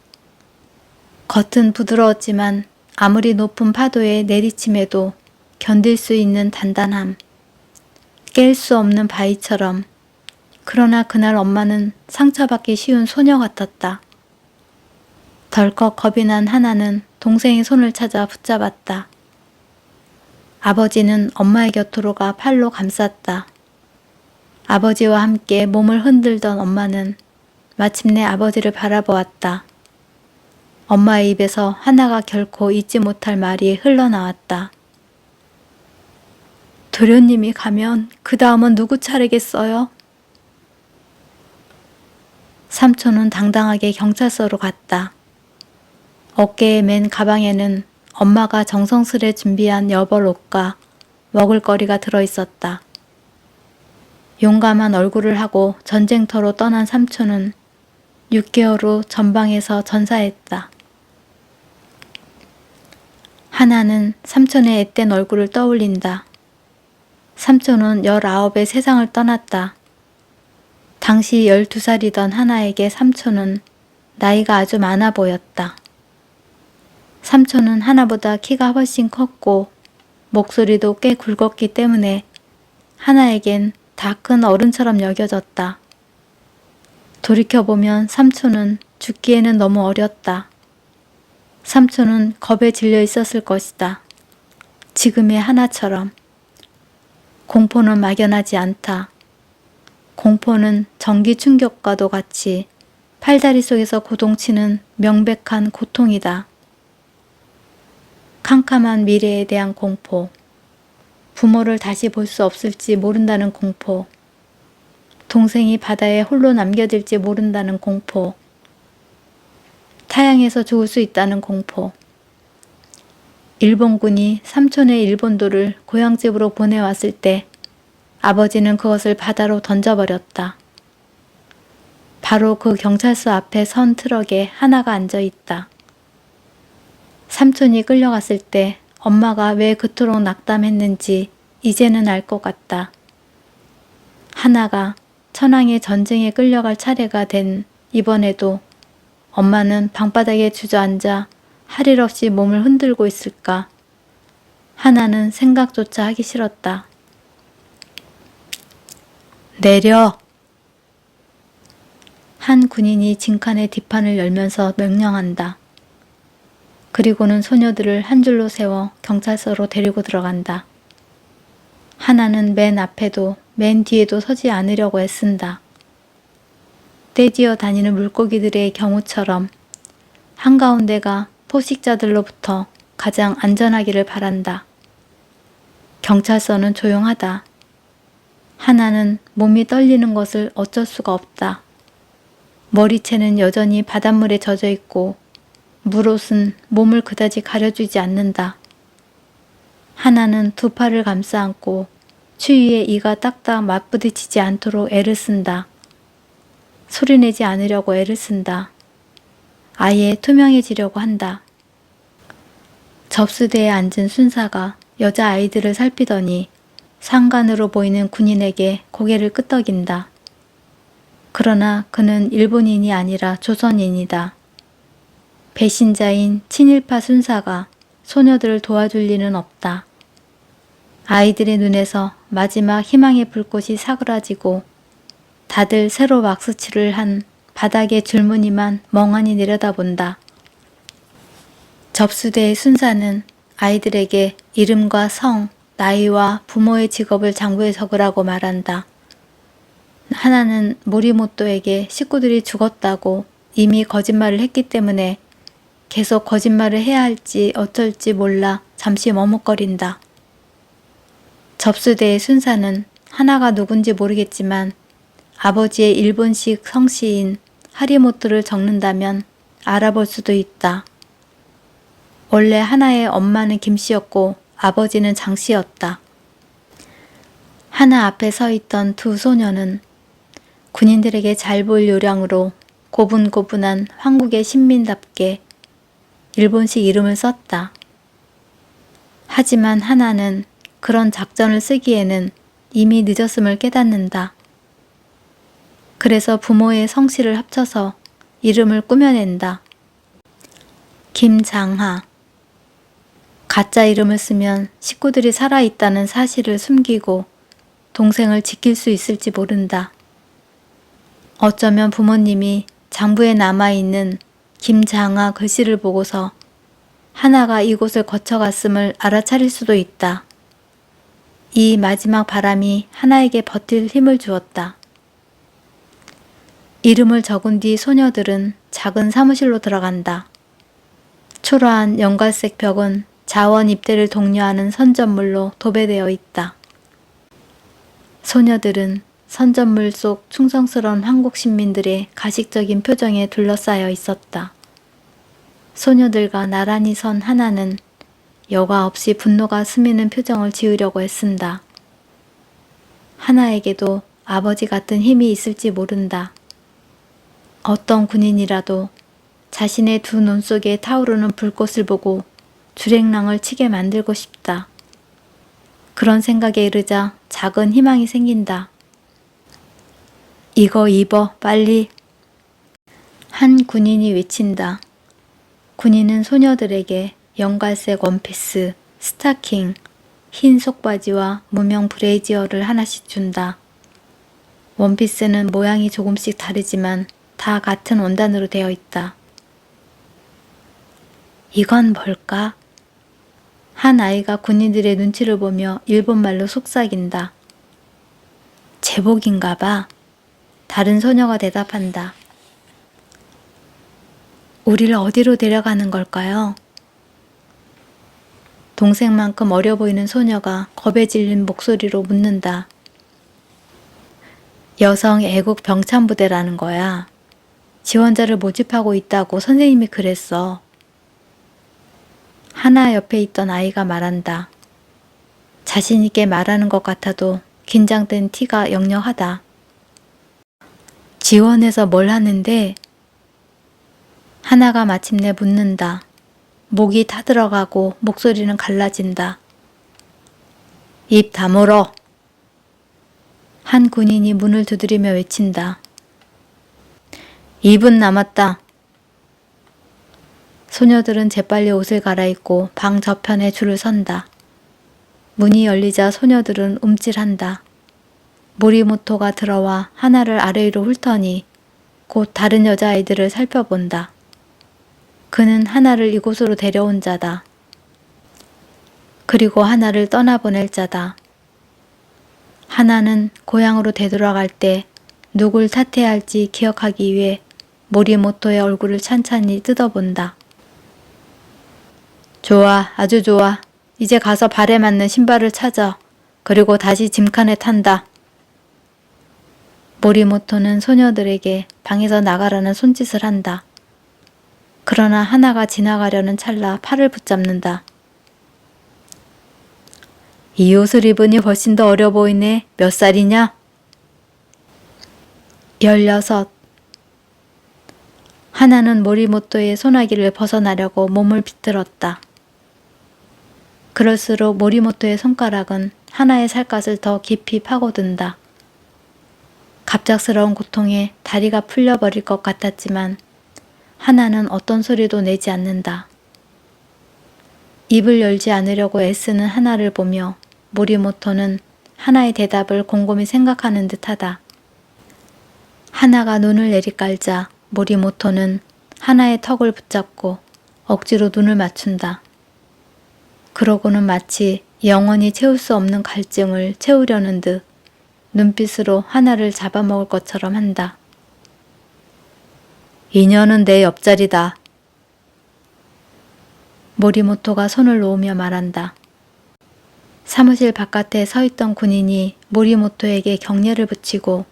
겉은 부드러웠지만 아무리 높은 파도의 내리침에도 견딜 수 있는 단단함. 깰 수 없는 바위처럼. 그러나 그날 엄마는 상처받기 쉬운 소녀 같았다. 덜컥 겁이 난 하나는 동생의 손을 찾아 붙잡았다. 아버지는 엄마의 곁으로 가 팔로 감쌌다. 아버지와 함께 몸을 흔들던 엄마는 마침내 아버지를 바라보았다. 엄마의 입에서 하나가 결코 잊지 못할 말이 흘러나왔다. 도련님이 가면 그 다음은 누구 차례겠어요? 삼촌은 당당하게 경찰서로 갔다. 어깨에 맨 가방에는 엄마가 정성스레 준비한 여벌 옷과 먹을거리가 들어있었다. 용감한 얼굴을 하고 전쟁터로 떠난 삼촌은 6개월 후 전방에서 전사했다. 하나는 삼촌의 앳된 얼굴을 떠올린다. 삼촌은 19에 세상을 떠났다. 당시 12살이던 하나에게 삼촌은 나이가 아주 많아 보였다. 삼촌은 하나보다 키가 훨씬 컸고 목소리도 꽤 굵었기 때문에 하나에겐 다 큰 어른처럼 여겨졌다. 돌이켜보면 삼촌은 죽기에는 너무 어렸다. 삼촌은 겁에 질려 있었을 것이다. 지금의 하나처럼. 공포는 막연하지 않다. 공포는 전기 충격과도 같이 팔다리 속에서 고동치는 명백한 고통이다. 캄캄한 미래에 대한 공포. 부모를 다시 볼 수 없을지 모른다는 공포. 동생이 바다에 홀로 남겨질지 모른다는 공포. 타양에서 죽을 수 있다는 공포. 일본군이 삼촌의 일본도를 고향집으로 보내왔을 때 아버지는 그것을 바다로 던져버렸다. 바로 그 경찰서 앞에 선 트럭에 하나가 앉아있다. 삼촌이 끌려갔을 때 엄마가 왜 그토록 낙담했는지 이제는 알 것 같다. 하나가 천황의 전쟁에 끌려갈 차례가 된 이번에도 엄마는 방바닥에 주저앉아 할 일 없이 몸을 흔들고 있을까. 하나는 생각조차 하기 싫었다. 내려! 한 군인이 진칸의 뒷판을 열면서 명령한다. 그리고는 소녀들을 한 줄로 세워 경찰서로 데리고 들어간다. 하나는 맨 앞에도 맨 뒤에도 서지 않으려고 애쓴다. 떼지어 다니는 물고기들의 경우처럼 한가운데가 포식자들로부터 가장 안전하기를 바란다. 경찰서는 조용하다. 하나는 몸이 떨리는 것을 어쩔 수가 없다. 머리채는 여전히 바닷물에 젖어 있고 물옷은 몸을 그다지 가려주지 않는다. 하나는 두 팔을 감싸 안고 추위에 이가 딱딱 맞부딪히지 않도록 애를 쓴다. 소리내지 않으려고 애를 쓴다. 아예 투명해지려고 한다. 접수대에 앉은 순사가 여자아이들을 살피더니 상관으로 보이는 군인에게 고개를 끄덕인다. 그러나 그는 일본인이 아니라 조선인이다. 배신자인 친일파 순사가 소녀들을 도와줄 리는 없다. 아이들의 눈에서 마지막 희망의 불꽃이 사그라지고 다들 새로 왁스칠을 한 바닥의 줄무늬만 멍하니 내려다본다. 접수대의 순사는 아이들에게 이름과 성, 나이와 부모의 직업을 장부에 적으라고 말한다. 하나는 모리모토에게 식구들이 죽었다고 이미 거짓말을 했기 때문에 계속 거짓말을 해야 할지 어쩔지 몰라 잠시 머뭇거린다. 접수대의 순사는 하나가 누군지 모르겠지만 아버지의 일본식 성씨인 하리모토를 적는다면 알아볼 수도 있다. 원래 하나의 엄마는 김씨였고 아버지는 장씨였다. 하나 앞에 서 있던 두 소녀는 군인들에게 잘 보일 요량으로 고분고분한 황국의 신민답게 일본식 이름을 썼다. 하지만 하나는 그런 작전을 쓰기에는 이미 늦었음을 깨닫는다. 그래서 부모의 성씨를 합쳐서 이름을 꾸며낸다. 김장하. 가짜 이름을 쓰면 식구들이 살아있다는 사실을 숨기고 동생을 지킬 수 있을지 모른다. 어쩌면 부모님이 장부에 남아있는 김장하 글씨를 보고서 하나가 이곳을 거쳐갔음을 알아차릴 수도 있다. 이 마지막 바람이 하나에게 버틸 힘을 주었다. 이름을 적은 뒤 소녀들은 작은 사무실로 들어간다. 초라한 연갈색 벽은 자원 입대를 독려하는 선전물로 도배되어 있다. 소녀들은 선전물 속 충성스러운 한국 시민들의 가식적인 표정에 둘러싸여 있었다. 소녀들과 나란히 선 하나는 여과 없이 분노가 스미는 표정을 지으려고 애쓴다. 하나에게도 아버지 같은 힘이 있을지 모른다. 어떤 군인이라도 자신의 두 눈 속에 타오르는 불꽃을 보고 주랭랑을 치게 만들고 싶다. 그런 생각에 이르자 작은 희망이 생긴다. 이거 입어, 빨리. 한 군인이 외친다. 군인은 소녀들에게 연갈색 원피스, 스타킹, 흰 속바지와 무명 브레이지어를 하나씩 준다. 원피스는 모양이 조금씩 다르지만 다 같은 원단으로 되어 있다. 이건 뭘까? 한 아이가 군인들의 눈치를 보며 일본말로 속삭인다. 제복인가 봐. 다른 소녀가 대답한다. 우리를 어디로 데려가는 걸까요? 동생만큼 어려 보이는 소녀가 겁에 질린 목소리로 묻는다. 여성 애국 병참부대라는 거야. 지원자를 모집하고 있다고 선생님이 그랬어. 하나 옆에 있던 아이가 말한다. 자신 있게 말하는 것 같아도 긴장된 티가 역력하다. 지원해서 뭘 하는데? 하나가 마침내 묻는다. 목이 타들어가고 목소리는 갈라진다. 입 다물어. 한 군인이 문을 두드리며 외친다. 2분 남았다. 소녀들은 재빨리 옷을 갈아입고 방 저편에 줄을 선다. 문이 열리자 소녀들은 움찔한다. 모리모토가 들어와 하나를 아래 위로 훑더니 곧 다른 여자아이들을 살펴본다. 그는 하나를 이곳으로 데려온 자다. 그리고 하나를 떠나보낼 자다. 하나는 고향으로 되돌아갈 때 누굴 탓해야 할지 기억하기 위해 모리모토의 얼굴을 찬찬히 뜯어본다. 좋아, 아주 좋아. 이제 가서 발에 맞는 신발을 찾아. 그리고 다시 짐칸에 탄다. 모리모토는 소녀들에게 방에서 나가라는 손짓을 한다. 그러나 하나가 지나가려는 찰나 팔을 붙잡는다. 이 옷을 입으니 훨씬 더 어려 보이네. 몇 살이냐? 16. 하나는 모리모토의 소나기를 벗어나려고 몸을 비틀었다. 그럴수록 모리모토의 손가락은 하나의 살갗을 더 깊이 파고든다. 갑작스러운 고통에 다리가 풀려버릴 것 같았지만 하나는 어떤 소리도 내지 않는다. 입을 열지 않으려고 애쓰는 하나를 보며 모리모토는 하나의 대답을 곰곰이 생각하는 듯하다. 하나가 눈을 내리깔자 모리모토는 하나의 턱을 붙잡고 억지로 눈을 맞춘다. 그러고는 마치 영원히 채울 수 없는 갈증을 채우려는 듯 눈빛으로 하나를 잡아먹을 것처럼 한다. 이녀는 내 옆자리다. 모리모토가 손을 놓으며 말한다. 사무실 바깥에 서 있던 군인이 모리모토에게 경례를 붙이고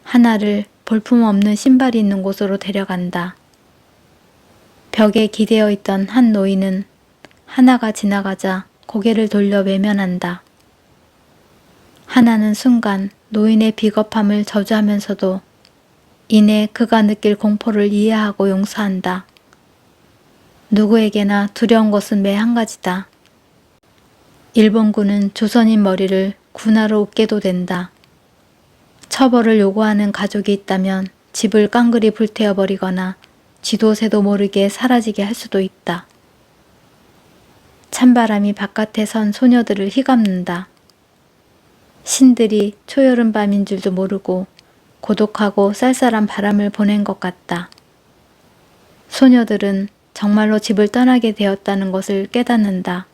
하나를 볼품없는 신발이 있는 곳으로 데려간다. 벽에 기대어 있던 한 노인은 하나가 지나가자 고개를 돌려 외면한다. 하나는 순간 노인의 비겁함을 저주하면서도 이내 그가 느낄 공포를 이해하고 용서한다. 누구에게나 두려운 것은 매 한 가지다. 일본군은 조선인 머리를 군화로 웃게도 된다. 처벌을 요구하는 가족이 있다면 집을 깡그리 불태워버리거나 쥐도 새도 모르게 사라지게 할 수도 있다. 찬바람이 바깥에 선 소녀들을 휘감는다. 신들이 초여름 밤인 줄도 모르고 고독하고 쌀쌀한 바람을 보낸 것 같다. 소녀들은 정말로 집을 떠나게 되었다는 것을 깨닫는다.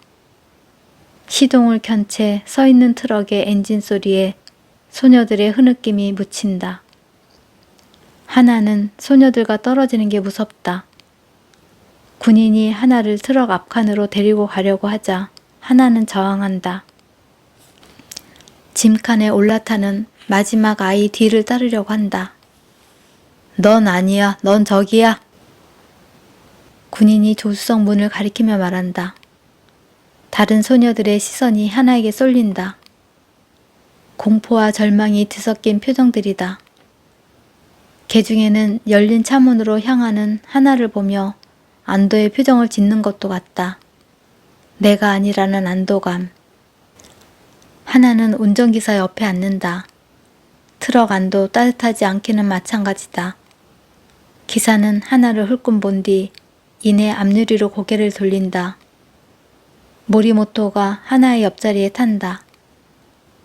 시동을 켠 채 서 있는 트럭의 엔진 소리에 소녀들의 흐느낌이 묻힌다. 하나는 소녀들과 떨어지는 게 무섭다. 군인이 하나를 트럭 앞칸으로 데리고 가려고 하자 하나는 저항한다. 짐칸에 올라타는 마지막 아이 뒤를 따르려고 한다. 넌 아니야, 넌 저기야. 군인이 조수석 문을 가리키며 말한다. 다른 소녀들의 시선이 하나에게 쏠린다. 공포와 절망이 뒤섞인 표정들이다. 개 중에는 열린 차문으로 향하는 하나를 보며 안도의 표정을 짓는 것도 같다. 내가 아니라는 안도감. 하나는 운전기사 옆에 앉는다. 트럭 안도 따뜻하지 않기는 마찬가지다. 기사는 하나를 흘끔 본 뒤 이내 앞유리로 고개를 돌린다. 모리모토가 하나의 옆자리에 탄다.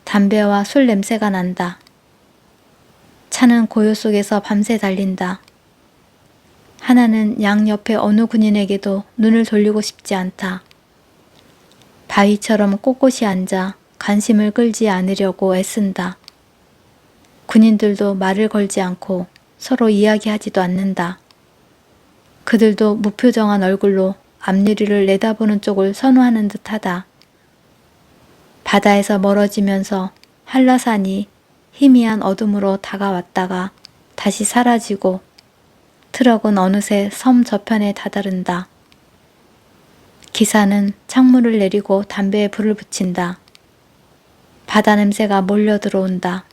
담배와 술 냄새가 난다. 차는 고요 속에서 밤새 달린다. 하나는 양옆의 어느 군인에게도 눈을 돌리고 싶지 않다. 바위처럼 꼿꼿이 앉아 관심을 끌지 않으려고 애쓴다. 군인들도 말을 걸지 않고 서로 이야기하지도 않는다. 그들도 무표정한 얼굴로 앞유리를 내다보는 쪽을 선호하는 듯하다. 바다에서 멀어지면서 한라산이 희미한 어둠으로 다가왔다가 다시 사라지고 트럭은 어느새 섬 저편에 다다른다. 기사는 창문을 내리고 담배에 불을 붙인다. 바다 냄새가 몰려 들어온다.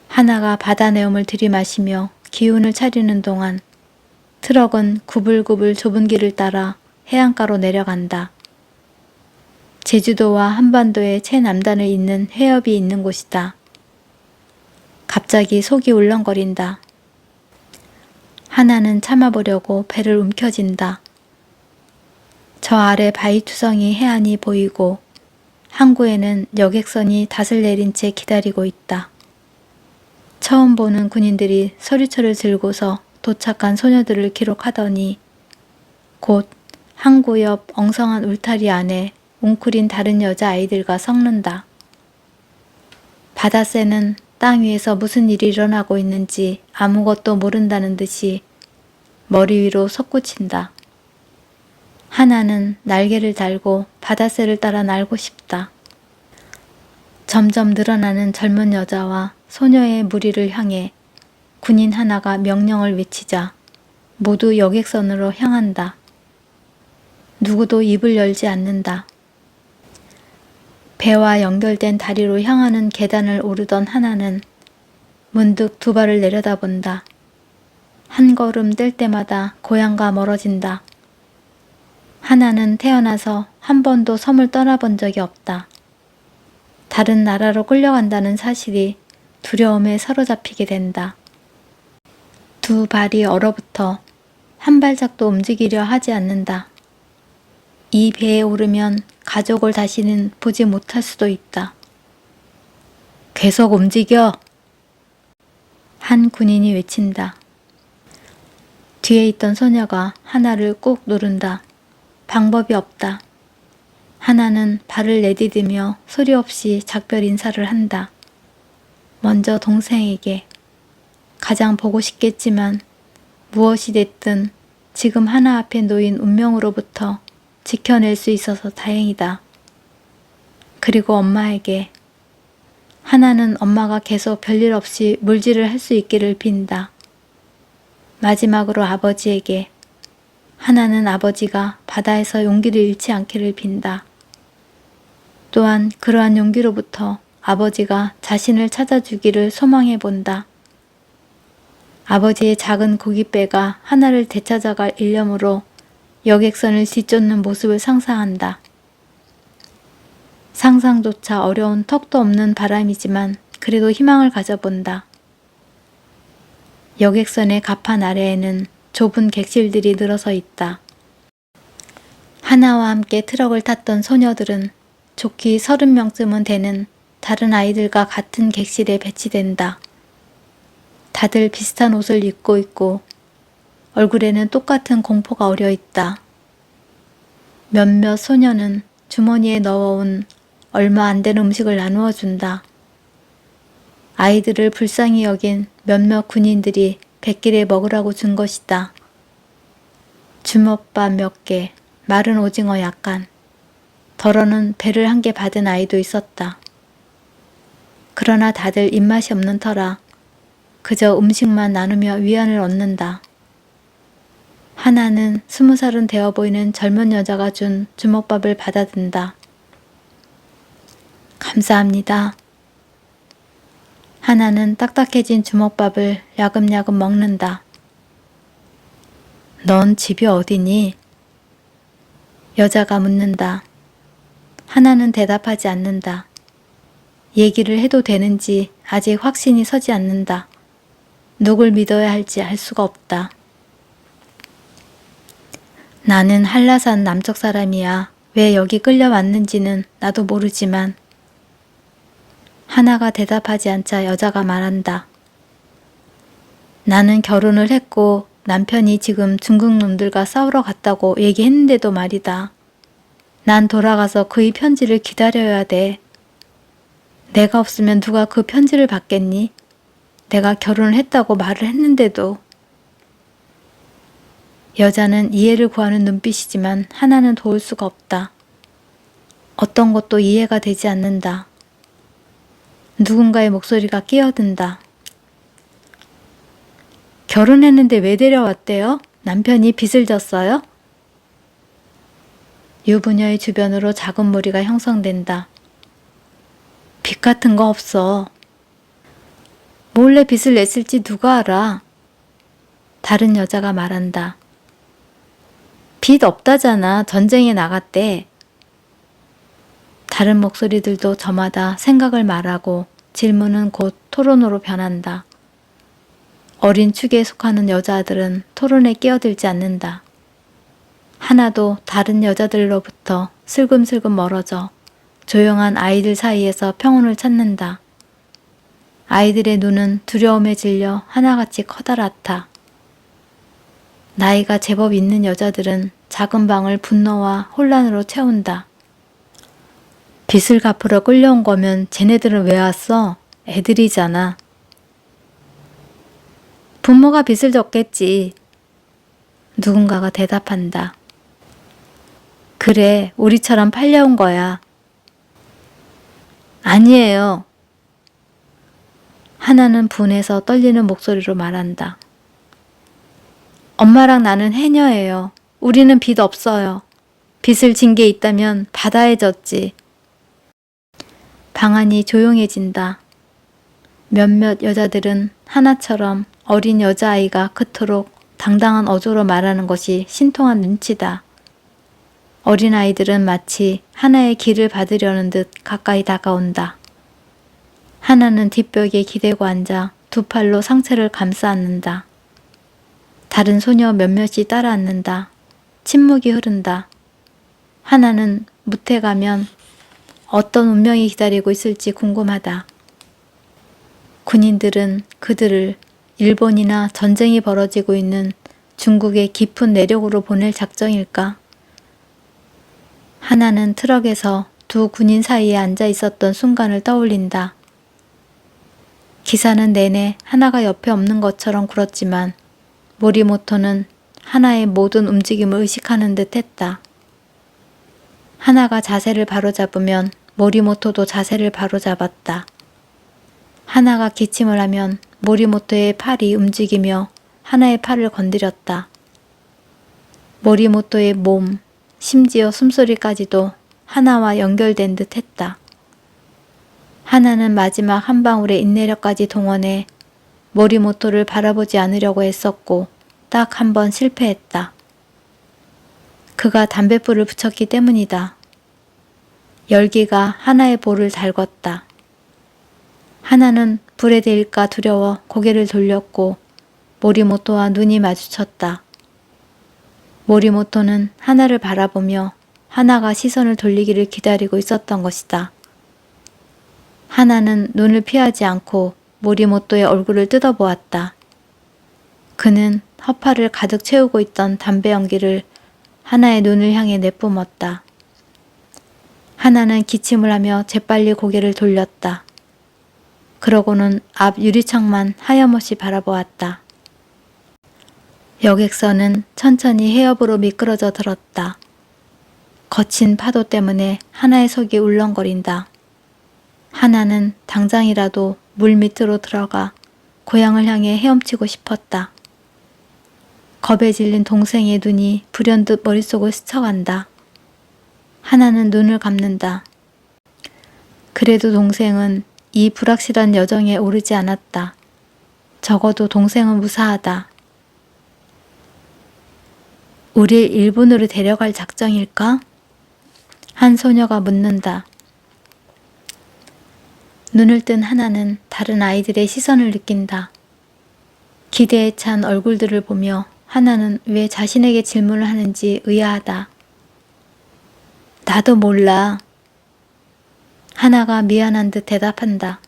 하나가 바다 내음을 들이마시며 기운을 차리는 동안 트럭은 구불구불 좁은 길을 따라 해안가로 내려간다. 제주도와 한반도의 최남단을 잇는 해협이 있는 곳이다. 갑자기 속이 울렁거린다. 하나는 참아보려고 배를 움켜쥔다. 저 아래 바위투성이 해안이 보이고 항구에는 여객선이 닷을 내린 채 기다리고 있다. 처음 보는 군인들이 서류철을 들고서 도착한 소녀들을 기록하더니 곧 항구 옆 엉성한 울타리 안에 웅크린 다른 여자아이들과 섞는다. 바다새는 땅 위에서 무슨 일이 일어나고 있는지 아무것도 모른다는 듯이 머리 위로 솟구친다. 하나는 날개를 달고 바다새를 따라 날고 싶다. 점점 늘어나는 젊은 여자와 소녀의 무리를 향해 군인 하나가 명령을 외치자 모두 여객선으로 향한다. 누구도 입을 열지 않는다. 배와 연결된 다리로 향하는 계단을 오르던 하나는 문득 두 발을 내려다본다. 한 걸음 뗄 때마다 고향과 멀어진다. 하나는 태어나서 한 번도 섬을 떠나본 적이 없다. 다른 나라로 끌려간다는 사실이 두려움에 사로잡히게 된다. 두 발이 얼어붙어 한 발짝도 움직이려 하지 않는다. 이 배에 오르면 가족을 다시는 보지 못할 수도 있다. 계속 움직여! 한 군인이 외친다. 뒤에 있던 소녀가 하나를 꾹 누른다. 방법이 없다. 하나는 발을 내디디며 소리 없이 작별 인사를 한다. 먼저 동생에게. 가장 보고 싶겠지만 무엇이 됐든 지금 하나 앞에 놓인 운명으로부터 지켜낼 수 있어서 다행이다. 그리고 엄마에게. 하나는 엄마가 계속 별일 없이 물질을 할 수 있기를 빈다. 마지막으로 아버지에게. 하나는 아버지가 바다에서 용기를 잃지 않기를 빈다. 또한 그러한 용기로부터 아버지가 자신을 찾아주기를 소망해 본다. 아버지의 작은 고깃배가 하나를 되찾아갈 일념으로 여객선을 뒤쫓는 모습을 상상한다. 상상조차 어려운 턱도 없는 바람이지만 그래도 희망을 가져본다. 여객선의 갑판 아래에는 좁은 객실들이 늘어서 있다. 하나와 함께 트럭을 탔던 소녀들은 좋기 30명쯤은 되는 다른 아이들과 같은 객실에 배치된다. 다들 비슷한 옷을 입고 있고 얼굴에는 똑같은 공포가 어려 있다. 몇몇 소녀는 주머니에 넣어온 얼마 안 되는 음식을 나누어 준다. 아이들을 불쌍히 여긴 몇몇 군인들이 뱃길에 먹으라고 준 것이다. 주먹밥 몇 개, 마른 오징어 약간, 덜어는 배를 한 개 받은 아이도 있었다. 그러나 다들 입맛이 없는 터라 그저 음식만 나누며 위안을 얻는다. 하나는 20살은 되어 보이는 젊은 여자가 준 주먹밥을 받아든다. 감사합니다. 하나는 딱딱해진 주먹밥을 야금야금 먹는다. 넌 집이 어디니? 여자가 묻는다. 하나는 대답하지 않는다. 얘기를 해도 되는지 아직 확신이 서지 않는다. 누굴 믿어야 할지 알 수가 없다. 나는 한라산 남쪽 사람이야. 왜 여기 끌려왔는지는 나도 모르지만. 하나가 대답하지 않자 여자가 말한다. 나는 결혼을 했고 남편이 지금 중국 놈들과 싸우러 갔다고 얘기했는데도 말이다. 난 돌아가서 그의 편지를 기다려야 돼. 내가 없으면 누가 그 편지를 받겠니? 내가 결혼을 했다고 말을 했는데도. 여자는 이해를 구하는 눈빛이지만 하나는 도울 수가 없다. 어떤 것도 이해가 되지 않는다. 누군가의 목소리가 끼어든다. 결혼했는데 왜 데려왔대요? 남편이 빚을 졌어요? 유부녀의 주변으로 작은 무리가 형성된다. 빚 같은 거 없어. 몰래 빚을 냈을지 누가 알아? 다른 여자가 말한다. 빚 없다잖아. 전쟁에 나갔대. 다른 목소리들도 저마다 생각을 말하고 질문은 곧 토론으로 변한다. 어린 축에 속하는 여자들은 토론에 끼어들지 않는다. 하나도 다른 여자들로부터 슬금슬금 멀어져 조용한 아이들 사이에서 평온을 찾는다. 아이들의 눈은 두려움에 질려 하나같이 커다랗다. 나이가 제법 있는 여자들은 작은 방을 분노와 혼란으로 채운다. 빚을 갚으러 끌려온 거면 쟤네들은 왜 왔어? 애들이잖아. 부모가 빚을 졌겠지. 누군가가 대답한다. 그래, 우리처럼 팔려온 거야. 아니에요. 하나는 분해서 떨리는 목소리로 말한다. 엄마랑 나는 해녀예요. 우리는 빚 없어요. 빚을 진 게 있다면 바다에 졌지. 방 안이 조용해진다. 몇몇 여자들은 하나처럼 어린 여자아이가 그토록 당당한 어조로 말하는 것이 신통한 눈치다. 어린아이들은 마치 하나의 길을 받으려는 듯 가까이 다가온다. 하나는 뒷벽에 기대고 앉아 두 팔로 상체를 감싸 안는다. 다른 소녀 몇몇이 따라 앉는다. 침묵이 흐른다. 하나는 무태 가면 어떤 운명이 기다리고 있을지 궁금하다. 군인들은 그들을 일본이나 전쟁이 벌어지고 있는 중국의 깊은 내륙으로 보낼 작정일까? 하나는 트럭에서 두 군인 사이에 앉아 있었던 순간을 떠올린다. 기사는 내내 하나가 옆에 없는 것처럼 굴었지만 모리모토는 하나의 모든 움직임을 의식하는 듯 했다. 하나가 자세를 바로잡으면 모리모토도 자세를 바로잡았다. 하나가 기침을 하면 모리모토의 팔이 움직이며 하나의 팔을 건드렸다. 모리모토의 몸, 심지어 숨소리까지도 하나와 연결된 듯 했다. 하나는 마지막 한 방울의 인내력까지 동원해 모리모토를 바라보지 않으려고 애썼고 딱 한 번 실패했다. 그가 담뱃불을 붙였기 때문이다. 열기가 하나의 볼을 달궜다. 하나는 불에 데일까 두려워 고개를 돌렸고 모리모토와 눈이 마주쳤다. 모리모토는 하나를 바라보며 하나가 시선을 돌리기를 기다리고 있었던 것이다. 하나는 눈을 피하지 않고 모리모토의 얼굴을 뜯어보았다. 그는 허파를 가득 채우고 있던 담배 연기를 하나의 눈을 향해 내뿜었다. 하나는 기침을 하며 재빨리 고개를 돌렸다. 그러고는 앞 유리창만 하염없이 바라보았다. 여객선은 천천히 해협으로 미끄러져 들었다. 거친 파도 때문에 하나의 속이 울렁거린다. 하나는 당장이라도 물 밑으로 들어가 고향을 향해 헤엄치고 싶었다. 겁에 질린 동생의 눈이 불현듯 머릿속을 스쳐간다. 하나는 눈을 감는다. 그래도 동생은 이 불확실한 여정에 오르지 않았다. 적어도 동생은 무사하다. 우릴 일본으로 데려갈 작정일까? 한 소녀가 묻는다. 눈을 뜬 하나는 다른 아이들의 시선을 느낀다. 기대에 찬 얼굴들을 보며 하나는 왜 자신에게 질문을 하는지 의아하다. 나도 몰라. 하나가 미안한 듯 대답한다.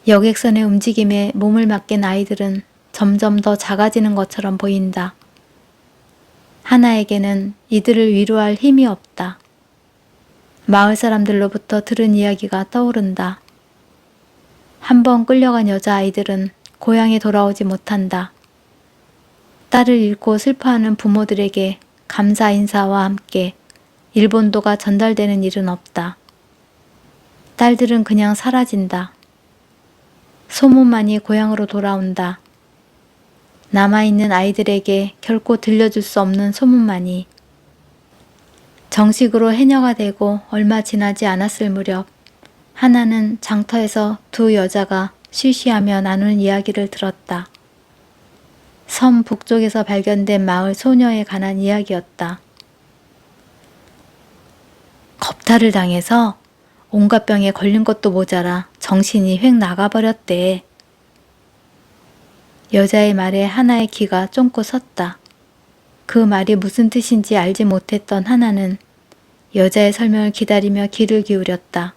여객선의 움직임에 몸을 맡긴 아이들은 점점 더 작아지는 것처럼 보인다. 하나에게는 이들을 위로할 힘이 없다. 마을 사람들로부터 들은 이야기가 떠오른다. 한 번 끌려간 여자아이들은 고향에 돌아오지 못한다. 딸을 잃고 슬퍼하는 부모들에게 감사 인사와 함께 일본도가 전달되는 일은 없다. 딸들은 그냥 사라진다. 소문만이 고향으로 돌아온다. 남아있는 아이들에게 결코 들려줄 수 없는 소문만이. 정식으로 해녀가 되고 얼마 지나지 않았을 무렵 하나는 장터에서 두 여자가 쉬쉬하며 나누는 이야기를 들었다. 섬 북쪽에서 발견된 마을 소녀에 관한 이야기였다. 겁탈을 당해서 온갖 병에 걸린 것도 모자라 정신이 휙 나가버렸대. 여자의 말에 하나의 귀가 쫑긋 섰다. 그 말이 무슨 뜻인지 알지 못했던 하나는 여자의 설명을 기다리며 귀를 기울였다.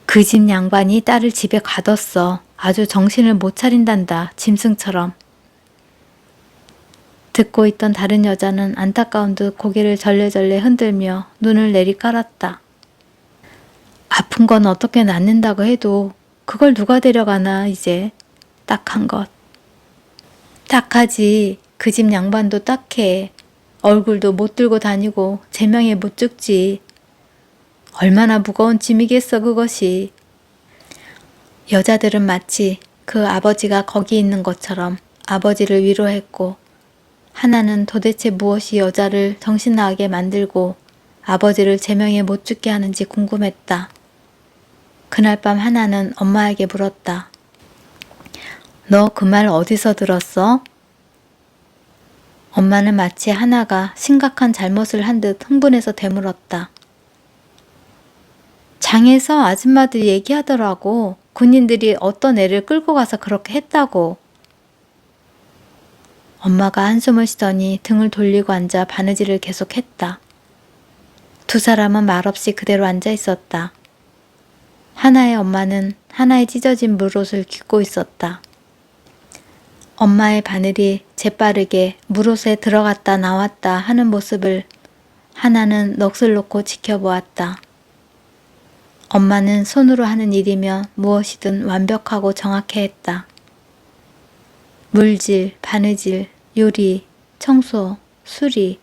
그 집 양반이 딸을 집에 가뒀어. 아주 정신을 못 차린단다. 짐승처럼. 듣고 있던 다른 여자는 안타까운 듯 고개를 절레절레 흔들며 눈을 내리깔았다. 아픈 건 어떻게 낫는다고 해도 그걸 누가 데려가나 이제. 딱한 것. 딱하지. 그 집 양반도 딱해. 얼굴도 못 들고 다니고 제명에 못 죽지. 얼마나 무거운 짐이겠어 그것이. 여자들은 마치 그 아버지가 거기 있는 것처럼 아버지를 위로했고 하나는 도대체 무엇이 여자를 정신 나가게 만들고 아버지를 제명에 못 죽게 하는지 궁금했다. 그날 밤 하나는 엄마에게 물었다. 너 그 말 어디서 들었어? 엄마는 마치 하나가 심각한 잘못을 한 듯 흥분해서 되물었다. 장에서 아줌마들이 얘기하더라고. 군인들이 어떤 애를 끌고 가서 그렇게 했다고. 엄마가 한숨을 쉬더니 등을 돌리고 앉아 바느질을 계속했다. 두 사람은 말없이 그대로 앉아 있었다. 하나의 엄마는 하나의 찢어진 물옷을 깃고 있었다. 엄마의 바늘이 재빠르게 물옷에 들어갔다 나왔다 하는 모습을 하나는 넋을 놓고 지켜보았다. 엄마는 손으로 하는 일이며 무엇이든 완벽하고 정확해 했다. 물질, 바느질, 요리, 청소, 수리,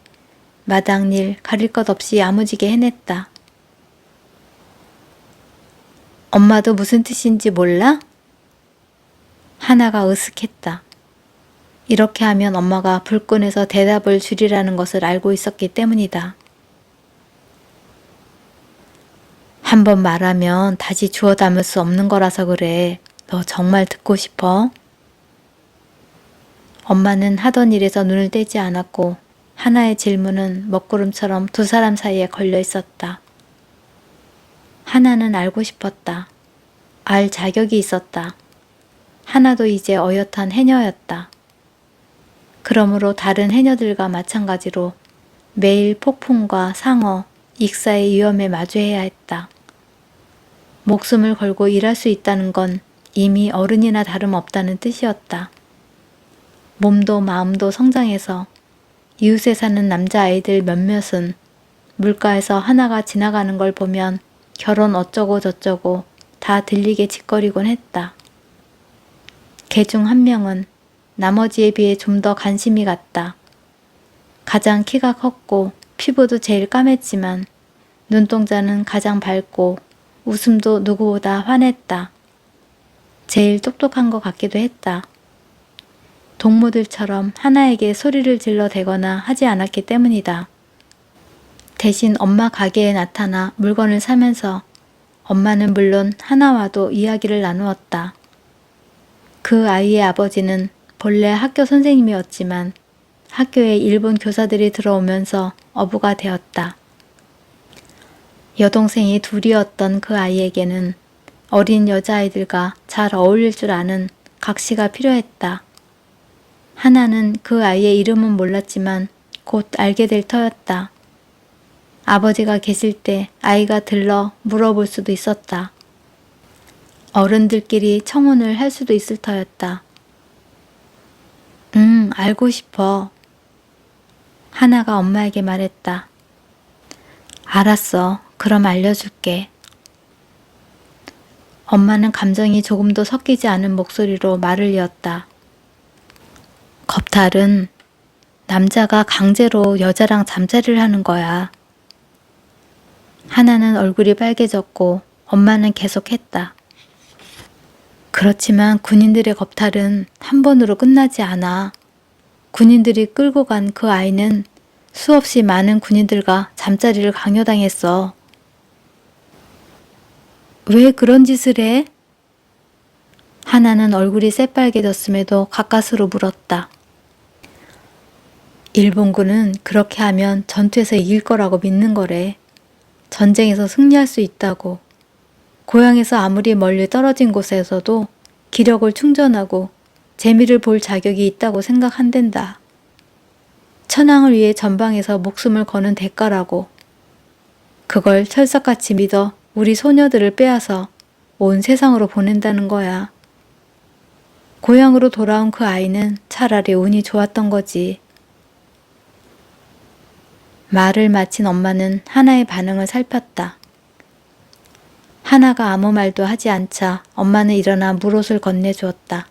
마당일 가릴 것 없이 야무지게 해냈다. 엄마도 무슨 뜻인지 몰라? 하나가 으쓱했다. 이렇게 하면 엄마가 불끈해서 대답을 주리라는 것을 알고 있었기 때문이다. 한번 말하면 다시 주워 담을 수 없는 거라서 그래. 너 정말 듣고 싶어? 엄마는 하던 일에서 눈을 떼지 않았고 하나의 질문은 먹구름처럼 두 사람 사이에 걸려 있었다. 하나는 알고 싶었다. 알 자격이 있었다. 하나도 이제 어엿한 해녀였다. 그러므로 다른 해녀들과 마찬가지로 매일 폭풍과 상어, 익사의 위험에 마주해야 했다. 목숨을 걸고 일할 수 있다는 건 이미 어른이나 다름없다는 뜻이었다. 몸도 마음도 성장해서 이웃에 사는 남자아이들 몇몇은 물가에서 하나가 지나가는 걸 보면 결혼 어쩌고 저쩌고 다 들리게 짓거리곤 했다. 개 중 한 명은 나머지에 비해 좀 더 간심히 갔다. 가장 키가 컸고 피부도 제일 까맸지만 눈동자는 가장 밝고 웃음도 누구보다 환했다. 제일 똑똑한 것 같기도 했다. 동무들처럼 하나에게 소리를 질러대거나 하지 않았기 때문이다. 대신 엄마 가게에 나타나 물건을 사면서 엄마는 물론 하나와도 이야기를 나누었다. 그 아이의 아버지는 본래 학교 선생님이었지만 학교에 일본 교사들이 들어오면서 어부가 되었다. 여동생이 둘이었던 그 아이에게는 어린 여자아이들과 잘 어울릴 줄 아는 각시가 필요했다. 하나는 그 아이의 이름은 몰랐지만 곧 알게 될 터였다. 아버지가 계실 때 아이가 들러 물어볼 수도 있었다. 어른들끼리 청혼을 할 수도 있을 터였다. 알고 싶어. 하나가 엄마에게 말했다. 알았어. 그럼 알려줄게. 엄마는 감정이 조금도 섞이지 않은 목소리로 말을 이었다. 겁탈은 남자가 강제로 여자랑 잠자리를 하는 거야. 하나는 얼굴이 빨개졌고 엄마는 계속했다. 그렇지만 군인들의 겁탈은 한 번으로 끝나지 않아. 군인들이 끌고 간 그 아이는 수없이 많은 군인들과 잠자리를 강요당했어. 왜 그런 짓을 해? 하나는 얼굴이 새빨개졌음에도 가까스로 물었다. 일본군은 그렇게 하면 전투에서 이길 거라고 믿는 거래. 전쟁에서 승리할 수 있다고. 고향에서 아무리 멀리 떨어진 곳에서도 기력을 충전하고 재미를 볼 자격이 있다고 생각한댄다. 천황을 위해 전방에서 목숨을 거는 대가라고. 그걸 철석같이 믿어 우리 소녀들을 빼앗아 온 세상으로 보낸다는 거야. 고향으로 돌아온 그 아이는 차라리 운이 좋았던 거지. 말을 마친 엄마는 하나의 반응을 살폈다. 하나가 아무 말도 하지 않자 엄마는 일어나 물옷을 건네주었다.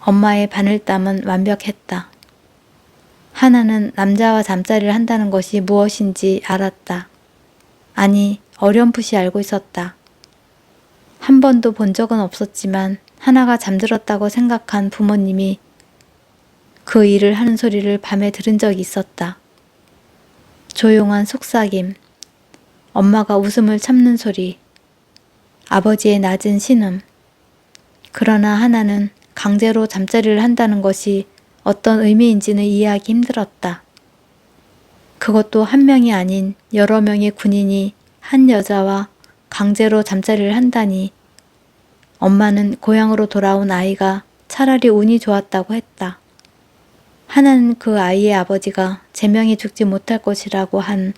엄마의 바늘땀은 완벽했다. 하나는 남자와 잠자리를 한다는 것이 무엇인지 알았다. 아니, 어렴풋이 알고 있었다. 한 번도 본 적은 없었지만 하나가 잠들었다고 생각한 부모님이 그 일을 하는 소리를 밤에 들은 적이 있었다. 조용한 속삭임, 엄마가 웃음을 참는 소리, 아버지의 낮은 신음. 그러나 하나는 강제로 잠자리를 한다는 것이 어떤 의미인지는 이해하기 힘들었다. 그것도 한 명이 아닌 여러 명의 군인이 한 여자와 강제로 잠자리를 한다니. 엄마는 고향으로 돌아온 아이가 차라리 운이 좋았다고 했다. 하나는 그 아이의 아버지가 제명이 죽지 못할 것이라고 한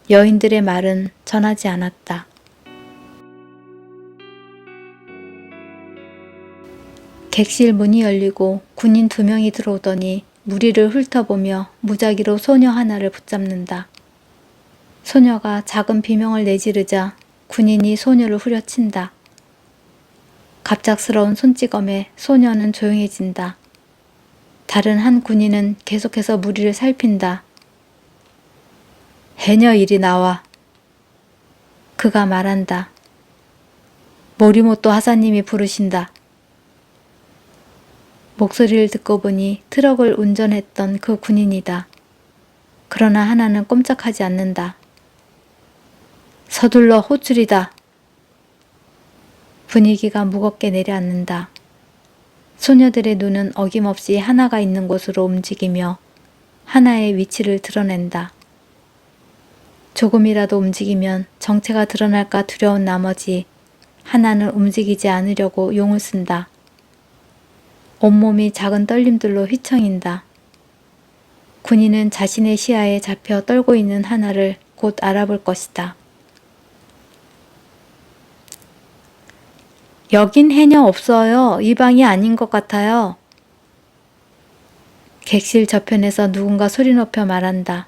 여인들의 말은 전하지 않았다. 객실 문이 열리고 군인 2명이 들어오더니 무리를 훑어보며 무작위로 소녀 하나를 붙잡는다. 소녀가 작은 비명을 내지르자 군인이 소녀를 후려친다. 갑작스러운 손찌검에 소녀는 조용해진다. 다른 한 군인은 계속해서 무리를 살핀다. 해녀 이리 나와. 그가 말한다. 모리모토 하사님이 부르신다. 목소리를 듣고 보니 트럭을 운전했던 그 군인이다. 그러나 하나는 꼼짝하지 않는다. 서둘러 호출이다. 분위기가 무겁게 내려앉는다. 소녀들의 눈은 어김없이 하나가 있는 곳으로 움직이며 하나의 위치를 드러낸다. 조금이라도 움직이면 정체가 드러날까 두려운 나머지 하나는 움직이지 않으려고 용을 쓴다. 온몸이 작은 떨림들로 휘청인다. 군인은 자신의 시야에 잡혀 떨고 있는 하나를 곧 알아볼 것이다. 여긴 해녀 없어요. 이 방이 아닌 것 같아요. 객실 저편에서 누군가 소리 높여 말한다.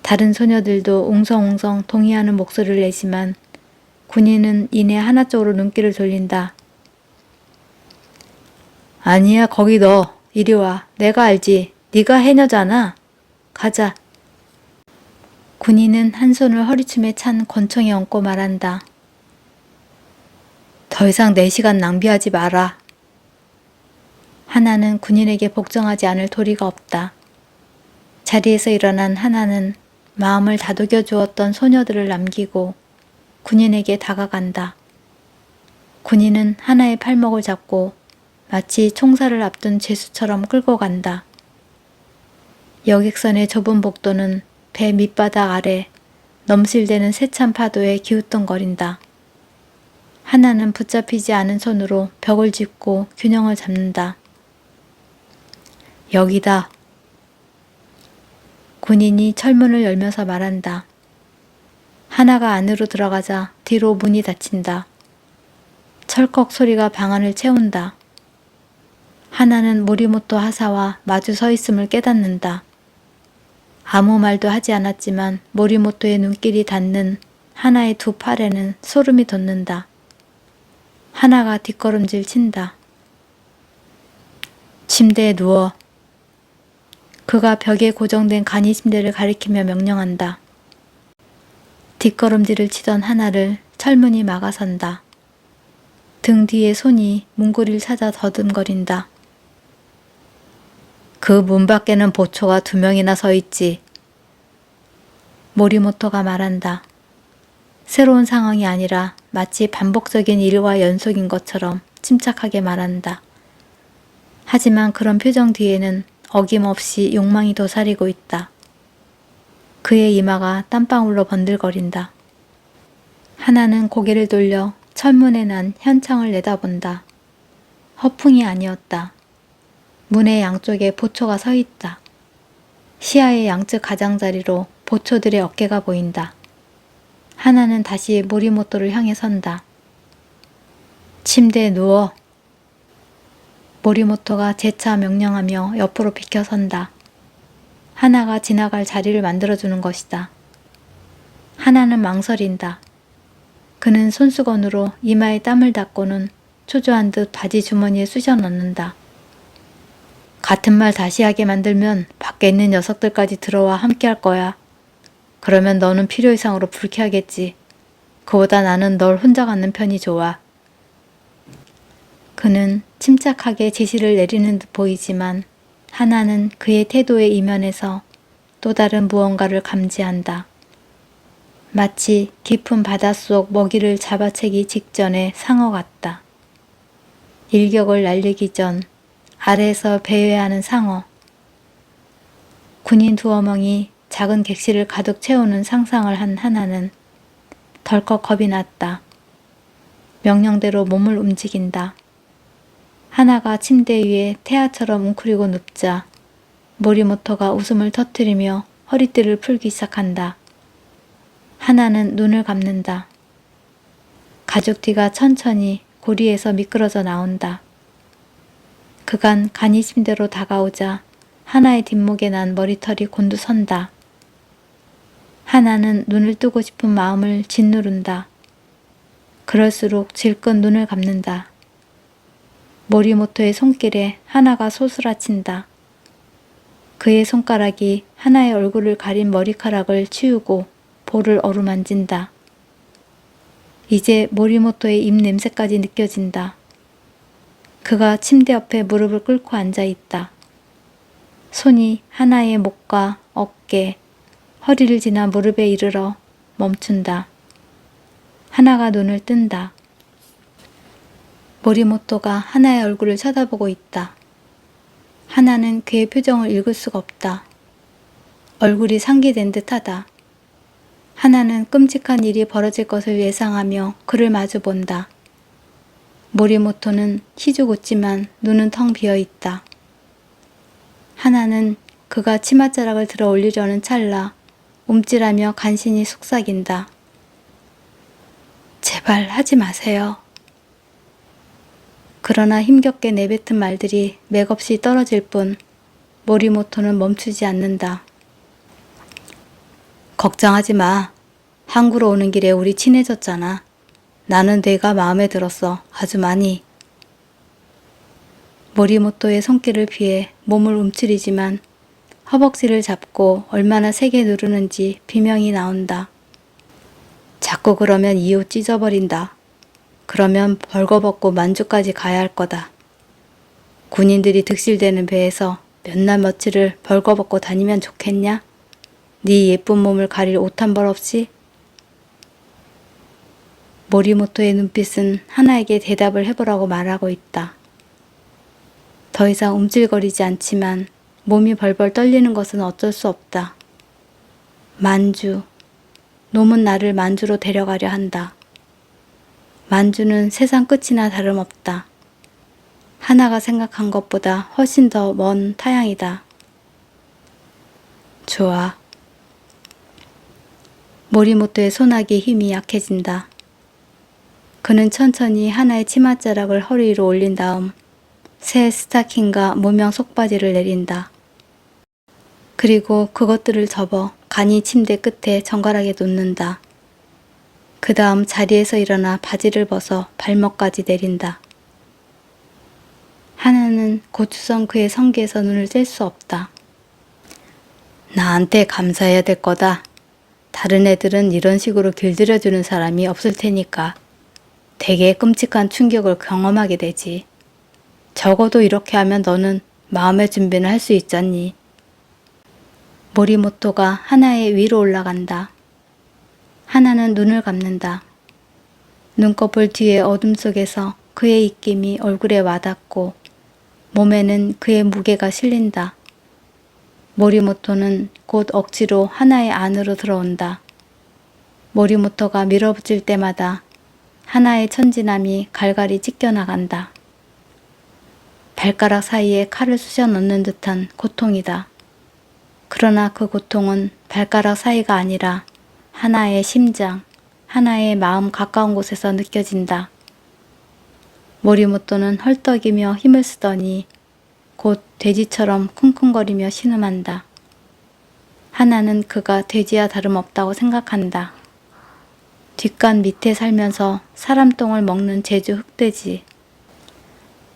다른 소녀들도 웅성웅성 동의하는 목소리를 내지만 군인은 이내 하나 쪽으로 눈길을 돌린다. 아니야, 거기 너. 이리 와. 내가 알지. 네가 해녀잖아. 가자. 군인은 한 손을 허리춤에 찬 권총에 얹고 말한다. 더 이상 내 시간 낭비하지 마라. 하나는 군인에게 복종하지 않을 도리가 없다. 자리에서 일어난 하나는 마음을 다독여 주었던 소녀들을 남기고 군인에게 다가간다. 군인은 하나의 팔목을 잡고 마치 총살을 앞둔 죄수처럼 끌고 간다. 여객선의 좁은 복도는 배 밑바닥 아래 넘실대는 세찬 파도에 기우뚱거린다. 하나는 붙잡히지 않은 손으로 벽을 짚고 균형을 잡는다. 여기다. 군인이 철문을 열면서 말한다. 하나가 안으로 들어가자 뒤로 문이 닫힌다. 철컥 소리가 방 안을 채운다. 하나는 모리모토 하사와 마주 서 있음을 깨닫는다. 아무 말도 하지 않았지만 모리모토의 눈길이 닿는 하나의 두 팔에는 소름이 돋는다. 하나가 뒷걸음질 친다. 침대에 누워. 그가 벽에 고정된 간이 침대를 가리키며 명령한다. 뒷걸음질을 치던 하나를 철문이 막아선다. 등 뒤에 손이 문고리를 찾아 더듬거린다. 그 문 밖에는 보초가 2명이나 서 있지. 모리모토가 말한다. 새로운 상황이 아니라 마치 반복적인 일과 연속인 것처럼 침착하게 말한다. 하지만 그런 표정 뒤에는 어김없이 욕망이 도사리고 있다. 그의 이마가 땀방울로 번들거린다. 하나는 고개를 돌려 철문에 난 현창을 내다본다. 허풍이 아니었다. 문의 양쪽에 보초가 서 있다. 시야의 양측 가장자리로 보초들의 어깨가 보인다. 하나는 다시 모리모토를 향해 선다. 침대에 누워. 모리모토가 재차 명령하며 옆으로 비켜선다. 하나가 지나갈 자리를 만들어주는 것이다. 하나는 망설인다. 그는 손수건으로 이마에 땀을 닦고는 초조한 듯 바지 주머니에 쑤셔 넣는다. 같은 말 다시 하게 만들면 밖에 있는 녀석들까지 들어와 함께 할 거야. 그러면 너는 필요 이상으로 불쾌하겠지. 그보다 나는 널 혼자 갖는 편이 좋아. 그는 침착하게 지시를 내리는 듯 보이지만 하나는 그의 태도의 이면에서 또 다른 무언가를 감지한다. 마치 깊은 바닷속 먹이를 잡아채기 직전의 상어 같다. 일격을 날리기 전 아래에서 배회하는 상어. 군인 2어멍이 작은 객실을 가득 채우는 상상을 한 하나는 덜컥 겁이 났다. 명령대로 몸을 움직인다. 하나가 침대 위에 태아처럼 웅크리고 눕자 모리모토가 웃음을 터뜨리며 허리띠를 풀기 시작한다. 하나는 눈을 감는다. 가죽띠가 천천히 고리에서 미끄러져 나온다. 그간 간이 침대로 다가오자 하나의 뒷목에 난 머리털이 곤두선다. 하나는 눈을 뜨고 싶은 마음을 짓누른다. 그럴수록 질끈 눈을 감는다. 모리모토의 손길에 하나가 소스라친다. 그의 손가락이 하나의 얼굴을 가린 머리카락을 치우고 볼을 어루만진다. 이제 모리모토의 입 냄새까지 느껴진다. 그가 침대 옆에 무릎을 꿇고 앉아있다. 손이 하나의 목과 어깨, 허리를 지나 무릎에 이르러 멈춘다. 하나가 눈을 뜬다. 모리모토가 하나의 얼굴을 쳐다보고 있다. 하나는 그의 표정을 읽을 수가 없다. 얼굴이 상기된 듯하다. 하나는 끔찍한 일이 벌어질 것을 예상하며 그를 마주본다. 모리모토는 희죽 웃지만 눈은 텅 비어 있다. 하나는 그가 치맛자락을 들어 올리려는 찰나 움찔하며 간신히 속삭인다. 제발 하지 마세요. 그러나 힘겹게 내뱉은 말들이 맥없이 떨어질 뿐 모리모토는 멈추지 않는다. 걱정하지 마. 항구로 오는 길에 우리 친해졌잖아. 나는 네가 마음에 들었어. 아주 많이. 모리모토의 손길을 피해 몸을 움츠리지만 허벅지를 잡고 얼마나 세게 누르는지 비명이 나온다. 자꾸 그러면 이 옷 찢어버린다. 그러면 벌거벗고 만주까지 가야 할 거다. 군인들이 득실되는 배에서 몇 날 며칠을 벌거벗고 다니면 좋겠냐? 네 예쁜 몸을 가릴 옷 한 벌 없이? 모리모토의 눈빛은 하나에게 대답을 해보라고 말하고 있다. 더 이상 움찔거리지 않지만 몸이 벌벌 떨리는 것은 어쩔 수 없다. 만주. 놈은 나를 만주로 데려가려 한다. 만주는 세상 끝이나 다름없다. 하나가 생각한 것보다 훨씬 더 먼 타향이다. 좋아. 모리모토의 소나기의 힘이 약해진다. 그는 천천히 하나의 치맛자락을 허리 위로 올린 다음 새 스타킹과 무명 속바지를 내린다. 그리고 그것들을 접어 간이 침대 끝에 정갈하게 놓는다. 그 다음 자리에서 일어나 바지를 벗어 발목까지 내린다. 하나는 고추성 그의 성기에서 눈을 뗄 수 없다. 나한테 감사해야 될 거다. 다른 애들은 이런 식으로 길들여주는 사람이 없을 테니까 되게 끔찍한 충격을 경험하게 되지. 적어도 이렇게 하면 너는 마음의 준비는 할 수 있잖니. 모리모토가 하나의 위로 올라간다. 하나는 눈을 감는다. 눈꺼풀 뒤의 어둠 속에서 그의 입김이 얼굴에 와닿고 몸에는 그의 무게가 실린다. 모리모토는 곧 억지로 하나의 안으로 들어온다. 모리모토가 밀어붙일 때마다 하나의 천진함이 갈갈이 찢겨나간다. 발가락 사이에 칼을 쑤셔 넣는 듯한 고통이다. 그러나 그 고통은 발가락 사이가 아니라 하나의 심장, 하나의 마음 가까운 곳에서 느껴진다. 모리모토는 헐떡이며 힘을 쓰더니 곧 돼지처럼 쿵쿵거리며 신음한다. 하나는 그가 돼지와 다름없다고 생각한다. 뒷간 밑에 살면서 사람 똥을 먹는 제주 흑돼지.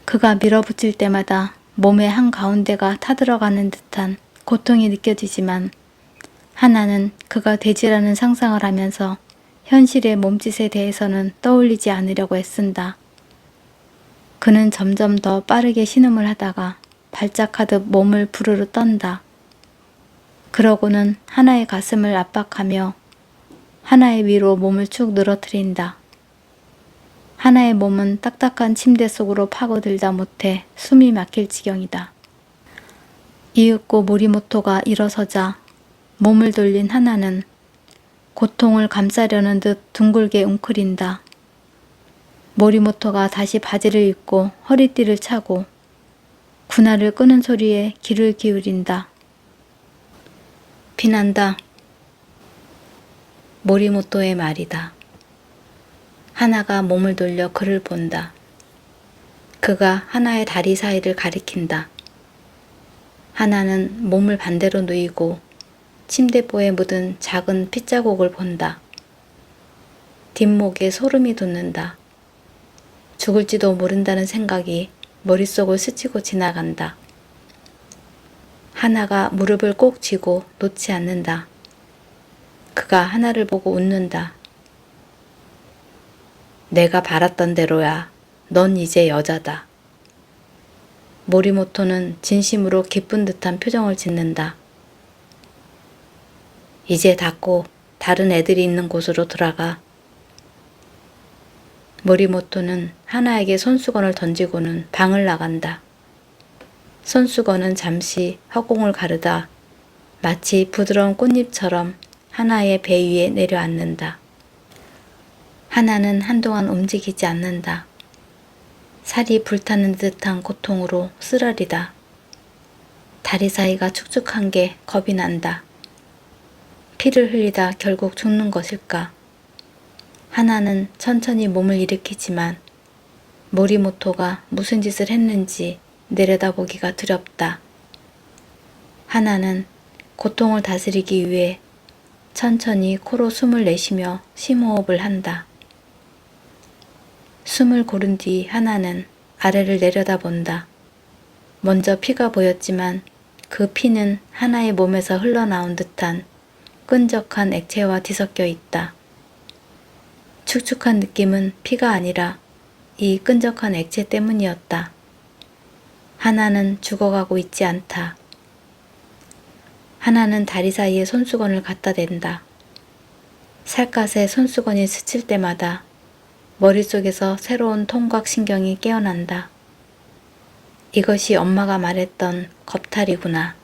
그가 밀어붙일 때마다 몸의 한가운데가 타들어가는 듯한 고통이 느껴지지만 하나는 그가 돼지라는 상상을 하면서 현실의 몸짓에 대해서는 떠올리지 않으려고 애쓴다. 그는 점점 더 빠르게 신음을 하다가 발작하듯 몸을 부르르 떤다. 그러고는 하나의 가슴을 압박하며 하나의 위로 몸을 축 늘어뜨린다. 하나의 몸은 딱딱한 침대 속으로 파고들다 못해 숨이 막힐 지경이다. 이윽고 모리모토가 일어서자 몸을 돌린 하나는 고통을 감싸려는 듯 둥글게 웅크린다. 모리모토가 다시 바지를 입고 허리띠를 차고 군화를 끄는 소리에 귀를 기울인다. 비난다. 모리모토의 말이다. 하나가 몸을 돌려 그를 본다. 그가 하나의 다리 사이를 가리킨다. 하나는 몸을 반대로 누이고 침대보에 묻은 작은 핏자국을 본다. 뒷목에 소름이 돋는다. 죽을지도 모른다는 생각이 머릿속을 스치고 지나간다. 하나가 무릎을 꼭 쥐고 놓지 않는다. 그가 하나를 보고 웃는다. 내가 바랐던 대로야. 넌 이제 여자다. 모리모토는 진심으로 기쁜 듯한 표정을 짓는다. 이제 닫고 다른 애들이 있는 곳으로 들어가. 모리모토는 하나에게 손수건을 던지고는 방을 나간다. 손수건은 잠시 허공을 가르다 마치 부드러운 꽃잎처럼 하나의 배 위에 내려앉는다. 하나는 한동안 움직이지 않는다. 살이 불타는 듯한 고통으로 쓰러리다. 다리 사이가 축축한 게 겁이 난다. 피를 흘리다 결국 죽는 것일까? 하나는 천천히 몸을 일으키지만 모리모토가 무슨 짓을 했는지 내려다보기가 두렵다. 하나는 고통을 다스리기 위해 천천히 코로 숨을 내쉬며 심호흡을 한다. 숨을 고른 뒤 하나는 아래를 내려다본다. 먼저 피가 보였지만 그 피는 하나의 몸에서 흘러나온 듯한 끈적한 액체와 뒤섞여 있다. 축축한 느낌은 피가 아니라 이 끈적한 액체 때문이었다. 하나는 죽어가고 있지 않다. 하나는 다리 사이에 손수건을 갖다 댄다. 살갗에 손수건이 스칠 때마다 머릿속에서 새로운 통각신경이 깨어난다. 이것이 엄마가 말했던 겁탈이구나.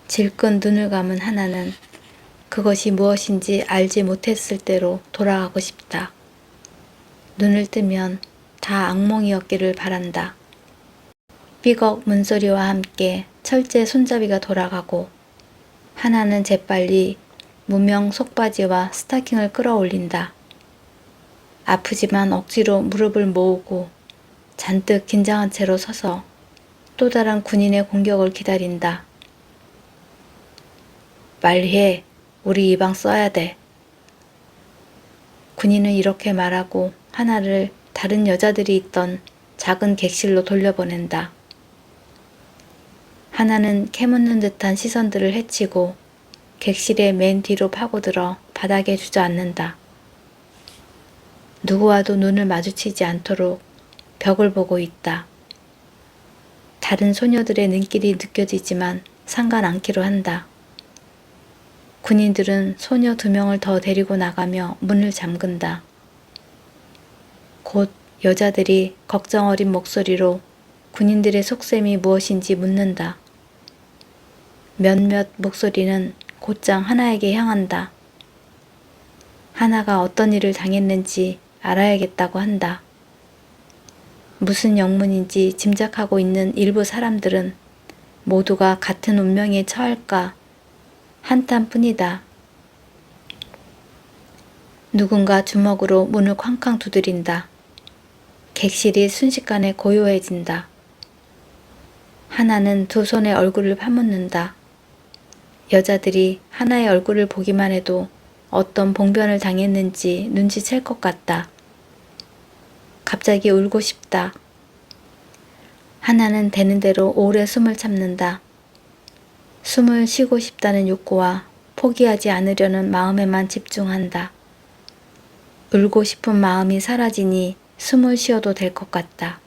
질끈 눈을 감은 하나는 그것이 무엇인지 알지 못했을 때로 돌아가고 싶다. 눈을 뜨면 다 악몽이었기를 바란다. 삐걱 문소리와 함께 철제 손잡이가 돌아가고 하나는 재빨리 무명 속바지와 스타킹을 끌어올린다. 아프지만 억지로 무릎을 모으고 잔뜩 긴장한 채로 서서 또 다른 군인의 공격을 기다린다. 빨리 해. 우리 이 방 써야 돼. 군인은 이렇게 말하고 하나를 다른 여자들이 있던 작은 객실로 돌려보낸다. 하나는 캐묻는 듯한 시선들을 헤치고 객실의 맨 뒤로 파고들어 바닥에 주저앉는다. 누구와도 눈을 마주치지 않도록 벽을 보고 있다. 다른 소녀들의 눈길이 느껴지지만 상관 않기로 한다. 군인들은 소녀 2명을 더 데리고 나가며 문을 잠근다. 곧 여자들이 걱정 어린 목소리로 군인들의 속셈이 무엇인지 묻는다. 몇몇 목소리는 곧장 하나에게 향한다. 하나가 어떤 일을 당했는지 알아야겠다고 한다. 무슨 영문인지 짐작하고 있는 일부 사람들은 모두가 같은 운명에 처할까 한탄뿐이다. 누군가 주먹으로 문을 쾅쾅 두드린다. 객실이 순식간에 고요해진다. 하나는 2 손에 얼굴을 파묻는다. 여자들이 하나의 얼굴을 보기만 해도 어떤 봉변을 당했는지 눈치챌 것 같다. 갑자기 울고 싶다. 하나는 되는 대로 오래 숨을 참는다. 숨을 쉬고 싶다는 욕구와 포기하지 않으려는 마음에만 집중한다. 울고 싶은 마음이 사라지니 숨을 쉬어도 될 것 같다.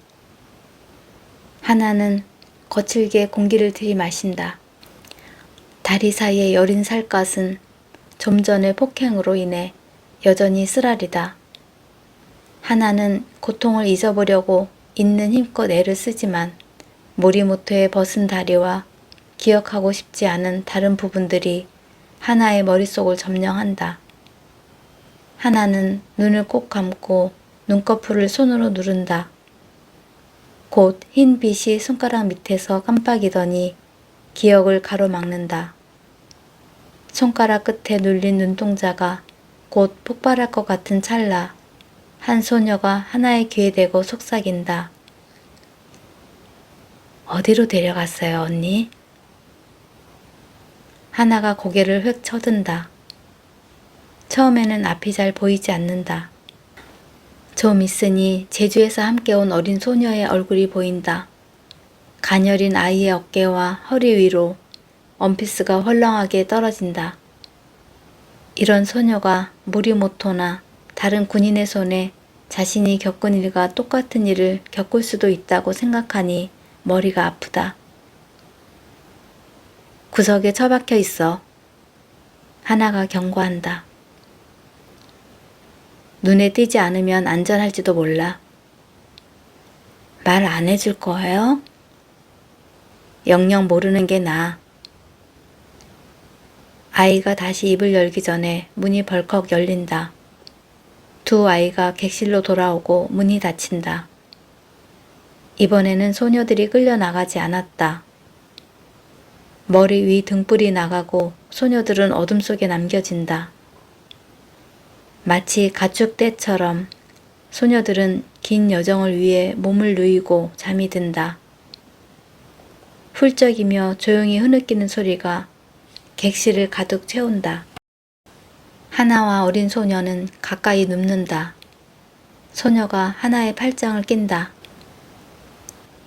하나는 거칠게 공기를 들이마신다. 다리 사이의 여린 살갗은 좀 전의 폭행으로 인해 여전히 쓰라리다. 하나는 고통을 잊어보려고 있는 힘껏 애를 쓰지만 모리모토의 벗은 다리와 기억하고 싶지 않은 다른 부분들이 하나의 머릿속을 점령한다. 하나는 눈을 꼭 감고 눈꺼풀을 손으로 누른다. 곧 흰 빛이 손가락 밑에서 깜빡이더니 기억을 가로막는다. 손가락 끝에 눌린 눈동자가 곧 폭발할 것 같은 찰나 한 소녀가 하나의 귀에 대고 속삭인다. 어디로 데려갔어요, 언니? 하나가 고개를 휙 쳐든다. 처음에는 앞이 잘 보이지 않는다. 좀 있으니 제주에서 함께 온 어린 소녀의 얼굴이 보인다. 가녀린 아이의 어깨와 허리 위로 원피스가 헐렁하게 떨어진다. 이런 소녀가 모리모토나 다른 군인의 손에 자신이 겪은 일과 똑같은 일을 겪을 수도 있다고 생각하니 머리가 아프다. 구석에 처박혀 있어. 하나가 경고한다. 눈에 띄지 않으면 안전할지도 몰라. 말 안 해줄 거예요? 영영 모르는 게 나아. 아이가 다시 입을 열기 전에 문이 벌컥 열린다. 두 아이가 객실로 돌아오고 문이 닫힌다. 이번에는 소녀들이 끌려나가지 않았다. 머리 위 등불이 나가고 소녀들은 어둠 속에 남겨진다. 마치 가축떼처럼 소녀들은 긴 여정을 위해 몸을 누이고 잠이 든다. 훌쩍이며 조용히 흐느끼는 소리가 객실을 가득 채운다. 하나와 어린 소녀는 가까이 눕는다. 소녀가 하나의 팔짱을 낀다.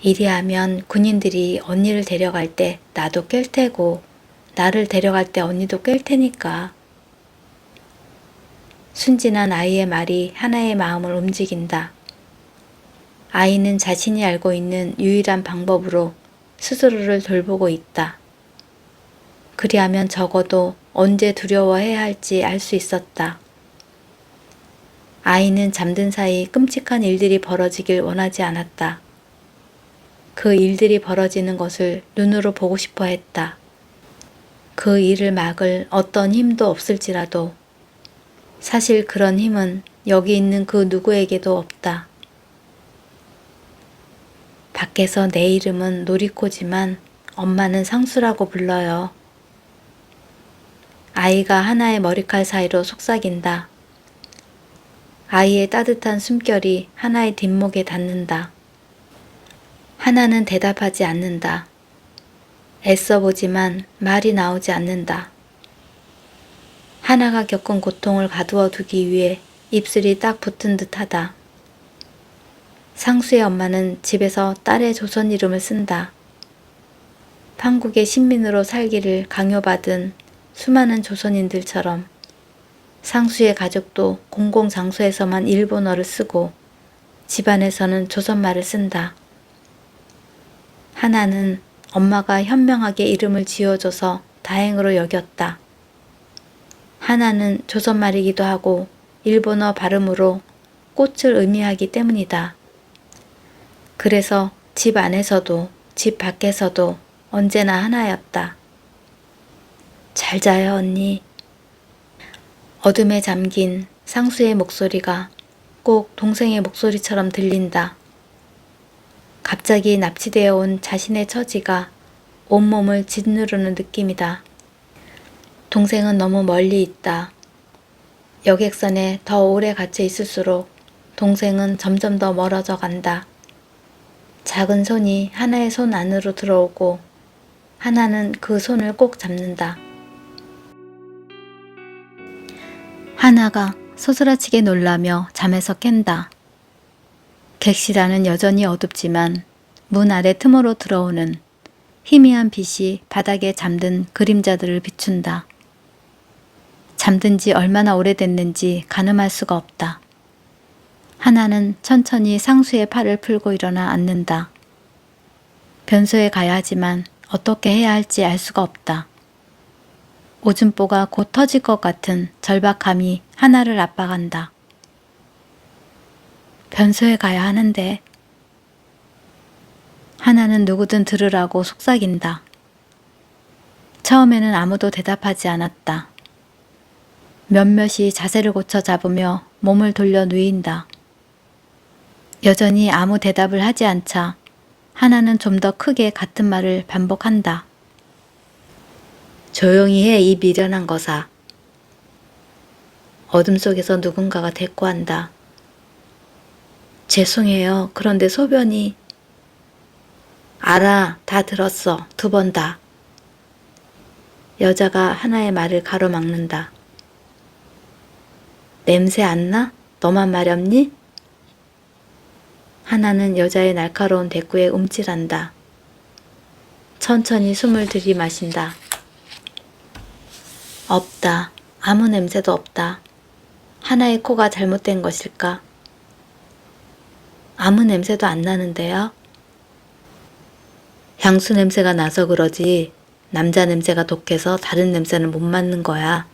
이리 하면 군인들이 언니를 데려갈 때 나도 깰 테고 나를 데려갈 때 언니도 깰 테니까. 순진한 아이의 말이 하나의 마음을 움직인다. 아이는 자신이 알고 있는 유일한 방법으로 스스로를 돌보고 있다. 그리하면 적어도 언제 두려워해야 할지 알 수 있었다. 아이는 잠든 사이 끔찍한 일들이 벌어지길 원하지 않았다. 그 일들이 벌어지는 것을 눈으로 보고 싶어 했다. 그 일을 막을 어떤 힘도 없을지라도 사실 그런 힘은 여기 있는 그 누구에게도 없다. 밖에서 내 이름은 노리코지만 엄마는 상수라고 불러요. 아이가 하나의 머리칼 사이로 속삭인다. 아이의 따뜻한 숨결이 하나의 뒷목에 닿는다. 하나는 대답하지 않는다. 애써보지만 말이 나오지 않는다. 하나가 겪은 고통을 가두어 두기 위해 입술이 딱 붙은 듯하다. 상수의 엄마는 집에서 딸의 조선 이름을 쓴다. 판국의 신민으로 살기를 강요받은 수많은 조선인들처럼 상수의 가족도 공공장소에서만 일본어를 쓰고 집안에서는 조선말을 쓴다. 하나는 엄마가 현명하게 이름을 지어줘서 다행으로 여겼다. 하나는 조선말이기도 하고 일본어 발음으로 꽃을 의미하기 때문이다. 그래서 집 안에서도 집 밖에서도 언제나 하나였다. 잘 자요, 언니. 어둠에 잠긴 상수의 목소리가 꼭 동생의 목소리처럼 들린다. 갑자기 납치되어 온 자신의 처지가 온몸을 짓누르는 느낌이다. 동생은 너무 멀리 있다. 여객선에 더 오래 갇혀 있을수록 동생은 점점 더 멀어져 간다. 작은 손이 하나의 손 안으로 들어오고 하나는 그 손을 꼭 잡는다. 하나가 소스라치게 놀라며 잠에서 깬다. 객실 안은 여전히 어둡지만 문 아래 틈으로 들어오는 희미한 빛이 바닥에 잠든 그림자들을 비춘다. 잠든 지 얼마나 오래됐는지 가늠할 수가 없다. 하나는 천천히 상수의 팔을 풀고 일어나 앉는다. 변소에 가야 하지만 어떻게 해야 할지 알 수가 없다. 오줌보가 곧 터질 것 같은 절박함이 하나를 압박한다. 변소에 가야 하는데 하나는 누구든 들으라고 속삭인다. 처음에는 아무도 대답하지 않았다. 몇몇이 자세를 고쳐 잡으며 몸을 돌려 누인다. 여전히 아무 대답을 하지 않자 하나는 좀 더 크게 같은 말을 반복한다. 조용히 해, 이 미련한 거사. 어둠 속에서 누군가가 대꾸한다. 죄송해요. 그런데 소변이... 알아. 다 들었어. 2번 다. 여자가 하나의 말을 가로막는다. 냄새 안 나? 너만 마렵니? 하나는 여자의 날카로운 대꾸에 움찔한다. 천천히 숨을 들이마신다. 없다. 아무 냄새도 없다. 하나의 코가 잘못된 것일까? 아무 냄새도 안 나는데요? 향수 냄새가 나서 그러지 남자 냄새가 독해서 다른 냄새는 못 맡는 거야.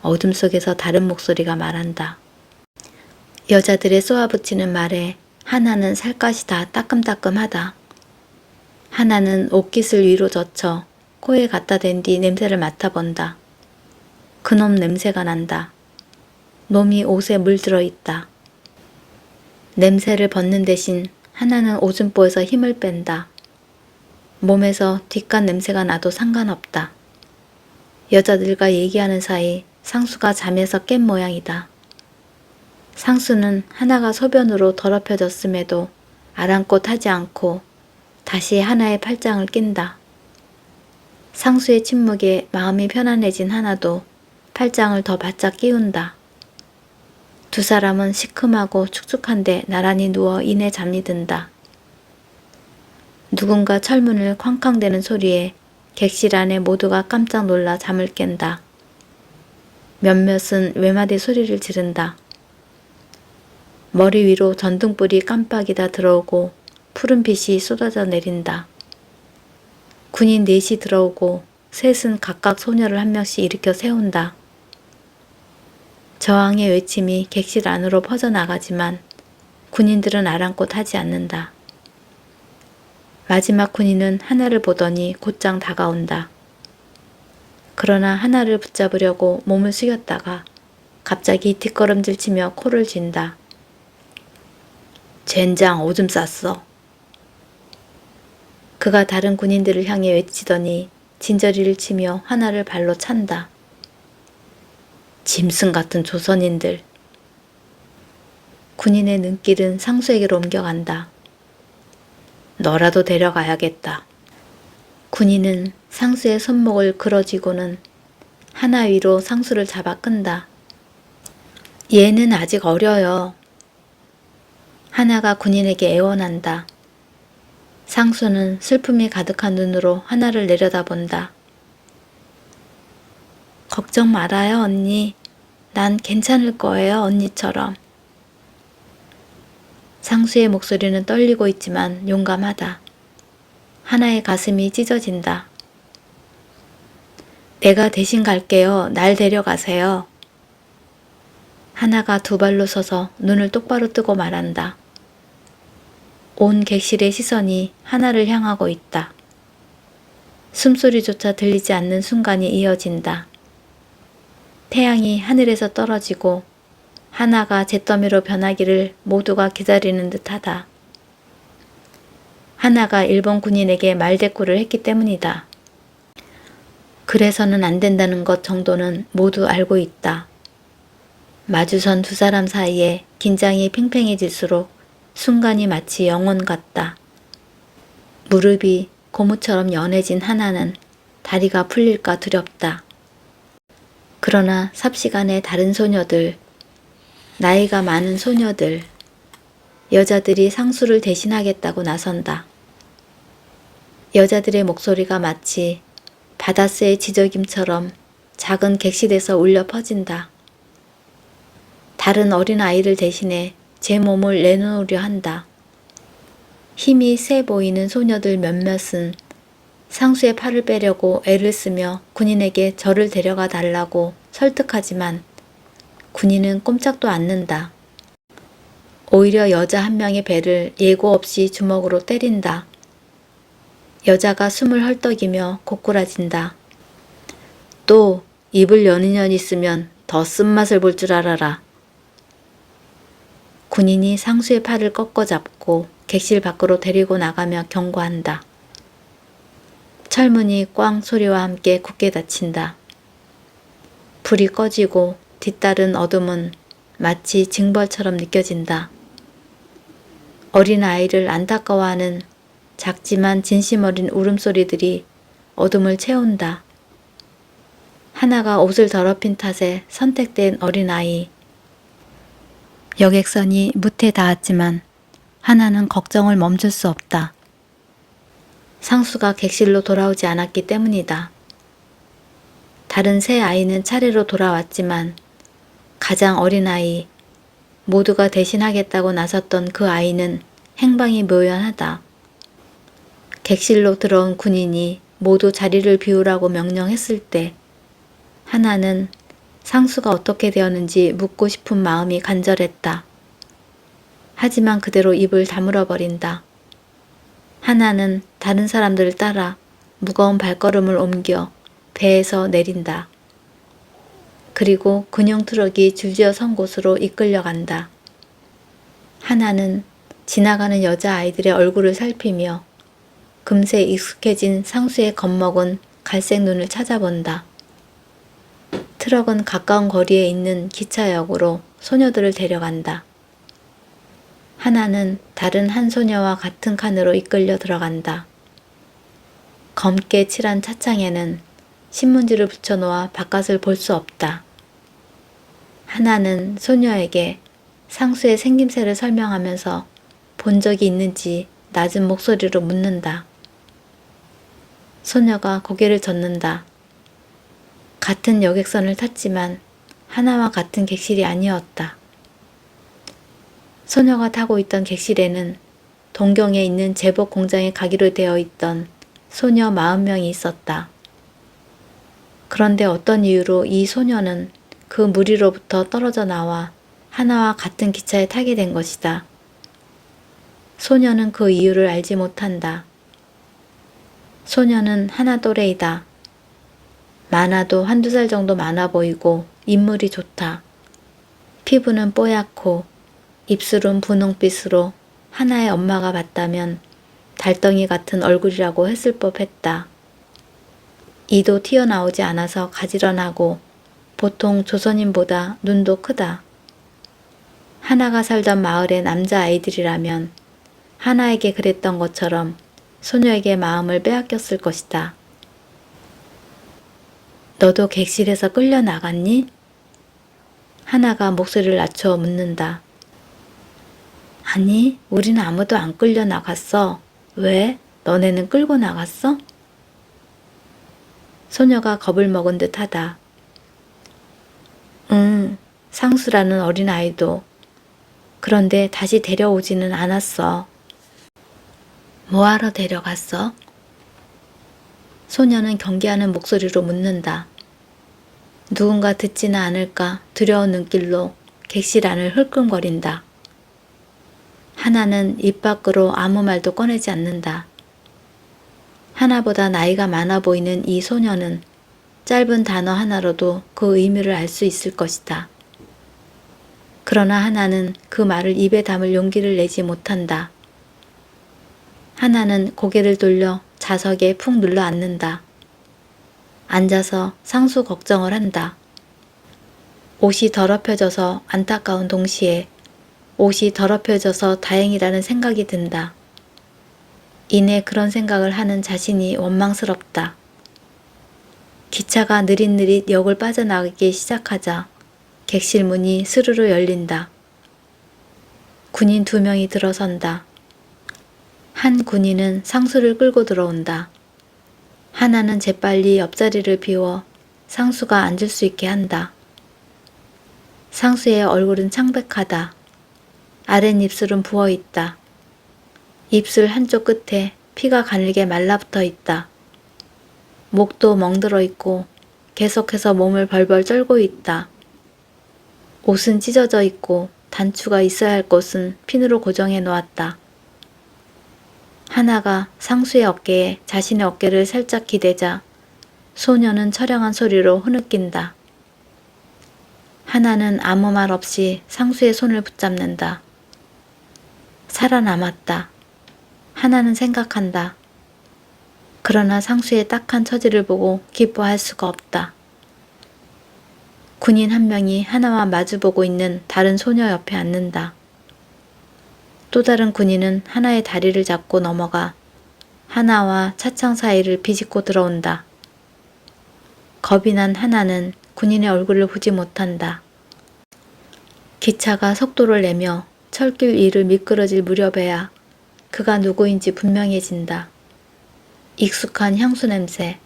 어둠 속에서 다른 목소리가 말한다. 여자들의 쏘아붙이는 말에 하나는 살갗이 다 따끔따끔하다. 하나는 옷깃을 위로 젖혀 코에 갖다 댄 뒤 냄새를 맡아본다. 그놈 냄새가 난다. 놈이 옷에 물들어 있다. 냄새를 벗는 대신 하나는 오줌보에서 힘을 뺀다. 몸에서 뒷간 냄새가 나도 상관없다. 여자들과 얘기하는 사이 상수가 잠에서 깬 모양이다. 상수는 하나가 소변으로 더럽혀졌음에도 아랑곳하지 않고 다시 하나의 팔짱을 낀다. 상수의 침묵에 마음이 편안해진 하나도 팔짱을 더 바짝 끼운다. 두 사람은 시큼하고 축축한데 나란히 누워 이내 잠이 든다. 누군가 철문을 쾅쾅대는 소리에 객실 안에 모두가 깜짝 놀라 잠을 깬다. 몇몇은 외마디 소리를 지른다. 머리 위로 전등불이 깜빡이다 들어오고 푸른 빛이 쏟아져 내린다. 군인 넷이 들어오고 셋은 각각 소녀를 한 명씩 일으켜 세운다. 저항의 외침이 객실 안으로 퍼져나가지만 군인들은 아랑곳하지 않는다. 마지막 군인은 하나를 보더니 곧장 다가온다. 그러나 하나를 붙잡으려고 몸을 숙였다가 갑자기 뒷걸음질치며 코를 쥔다. 젠장 오줌 쌌어. 그가 다른 군인들을 향해 외치더니 진저리를 치며 하나를 발로 찬다. 짐승 같은 조선인들. 군인의 눈길은 상수에게로 옮겨간다. 너라도 데려가야겠다. 군인은 상수의 손목을 끌어쥐고는 하나 위로 상수를 잡아 끈다. 얘는 아직 어려요. 하나가 군인에게 애원한다. 상수는 슬픔이 가득한 눈으로 하나를 내려다본다. 걱정 말아요, 언니. 난 괜찮을 거예요, 언니처럼. 상수의 목소리는 떨리고 있지만 용감하다. 하나의 가슴이 찢어진다. 내가 대신 갈게요. 날 데려가세요. 하나가 두 발로 서서 눈을 똑바로 뜨고 말한다. 온 객실의 시선이 하나를 향하고 있다. 숨소리조차 들리지 않는 순간이 이어진다. 태양이 하늘에서 떨어지고 하나가 잿더미로 변하기를 모두가 기다리는 듯하다. 하나가 일본 군인에게 말대꾸를 했기 때문이다. 그래서는 안 된다는 것 정도는 모두 알고 있다. 마주선 두 사람 사이에 긴장이 팽팽해질수록 순간이 마치 영원 같다. 무릎이 고무처럼 연해진 하나는 다리가 풀릴까 두렵다. 그러나 삽시간에 다른 소녀들, 나이가 많은 소녀들, 여자들이 상수를 대신하겠다고 나선다. 여자들의 목소리가 마치 바닷새의 지저김처럼 작은 객실에서 울려 퍼진다. 다른 어린 아이를 대신해 제 몸을 내놓으려 한다. 힘이 세 보이는 소녀들 몇몇은 상수의 팔을 빼려고 애를 쓰며 군인에게 저를 데려가 달라고 설득하지만 군인은 꼼짝도 않는다. 오히려 여자 한 명의 배를 예고 없이 주먹으로 때린다. 여자가 숨을 헐떡이며 고꾸라진다. 또 입을 여는 년 있으면 더 쓴맛을 볼 줄 알아라. 군인이 상수의 팔을 꺾어 잡고 객실 밖으로 데리고 나가며 경고한다. 철문이 꽝 소리와 함께 굳게 닫힌다. 불이 꺼지고 뒤따른 어둠은 마치 징벌처럼 느껴진다. 어린 아이를 안타까워하는 작지만 진심 어린 울음소리들이 어둠을 채운다. 하나가 옷을 더럽힌 탓에 선택된 어린아이. 여객선이 무태 닿았지만 하나는 걱정을 멈출 수 없다. 상수가 객실로 돌아오지 않았기 때문이다. 다른 세 아이는 차례로 돌아왔지만 가장 어린 아이, 모두가 대신하겠다고 나섰던 그 아이는 행방이 묘연하다. 객실로 들어온 군인이 모두 자리를 비우라고 명령했을 때 하나는 상수가 어떻게 되었는지 묻고 싶은 마음이 간절했다. 하지만 그대로 입을 다물어 버린다. 하나는 다른 사람들을 따라 무거운 발걸음을 옮겨 배에서 내린다. 그리고 근형 트럭이 줄지어 선 곳으로 이끌려간다. 하나는 지나가는 여자아이들의 얼굴을 살피며 금세 익숙해진 상수의 겁먹은 갈색 눈을 찾아본다. 트럭은 가까운 거리에 있는 기차역으로 소녀들을 데려간다. 하나는 다른 한 소녀와 같은 칸으로 이끌려 들어간다. 검게 칠한 차창에는 신문지를 붙여놓아 바깥을 볼 수 없다. 하나는 소녀에게 상수의 생김새를 설명하면서 본 적이 있는지 낮은 목소리로 묻는다. 소녀가 고개를 젓는다. 같은 여객선을 탔지만 하나와 같은 객실이 아니었다. 소녀가 타고 있던 객실에는 동경에 있는 제복 공장에 가기로 되어 있던 소녀 40명이 있었다. 그런데 어떤 이유로 이 소녀는 그 무리로부터 떨어져 나와 하나와 같은 기차에 타게 된 것이다. 소녀는 그 이유를 알지 못한다. 소녀는 하나 또래이다. 많아도 한두 살 정도 많아 보이고 인물이 좋다. 피부는 뽀얗고 입술은 분홍빛으로 하나의 엄마가 봤다면 달덩이 같은 얼굴이라고 했을 법했다. 이도 튀어나오지 않아서 가지런하고 보통 조선인보다 눈도 크다. 하나가 살던 마을의 남자아이들이라면 하나에게 그랬던 것처럼 소녀에게 마음을 빼앗겼을 것이다. 너도 객실에서 끌려 나갔니? 하나가 목소리를 낮춰 묻는다. 아니, 우리는 아무도 안 끌려 나갔어. 왜? 너네는 끌고 나갔어? 소녀가 겁을 먹은 듯 하다. 상수라는 어린아이도. 그런데 다시 데려오지는 않았어. 뭐하러 데려갔어? 소녀는 경계하는 목소리로 묻는다. 누군가 듣지는 않을까 두려운 눈길로 객실 안을 흘끔거린다. 하나는 입 밖으로 아무 말도 꺼내지 않는다. 하나보다 나이가 많아 보이는 이 소녀는 짧은 단어 하나로도 그 의미를 알 수 있을 것이다. 그러나 하나는 그 말을 입에 담을 용기를 내지 못한다. 하나는 고개를 돌려 좌석에 푹 눌러 앉는다. 앉아서 상수 걱정을 한다. 옷이 더럽혀져서 안타까운 동시에 옷이 더럽혀져서 다행이라는 생각이 든다. 이내 그런 생각을 하는 자신이 원망스럽다. 기차가 느릿느릿 역을 빠져나가기 시작하자 객실 문이 스르르 열린다. 군인 2명이 들어선다. 한 군인은 상수를 끌고 들어온다. 하나는 재빨리 옆자리를 비워 상수가 앉을 수 있게 한다. 상수의 얼굴은 창백하다. 아랫입술은 부어있다. 입술 한쪽 끝에 피가 가늘게 말라붙어 있다. 목도 멍들어 있고 계속해서 몸을 벌벌 떨고 있다. 옷은 찢어져 있고 단추가 있어야 할 곳은 핀으로 고정해 놓았다. 하나가 상수의 어깨에 자신의 어깨를 살짝 기대자 소녀는 처량한 소리로 흐느낀다. 하나는 아무 말 없이 상수의 손을 붙잡는다. 살아남았다. 하나는 생각한다. 그러나 상수의 딱한 처지를 보고 기뻐할 수가 없다. 군인 한 명이 하나와 마주보고 있는 다른 소녀 옆에 앉는다. 또 다른 군인은 하나의 다리를 잡고 넘어가 하나와 차창 사이를 비집고 들어온다. 겁이 난 하나는 군인의 얼굴을 보지 못한다. 기차가 속도를 내며 철길 위를 미끄러질 무렵에야 그가 누구인지 분명해진다. 익숙한 향수 냄새.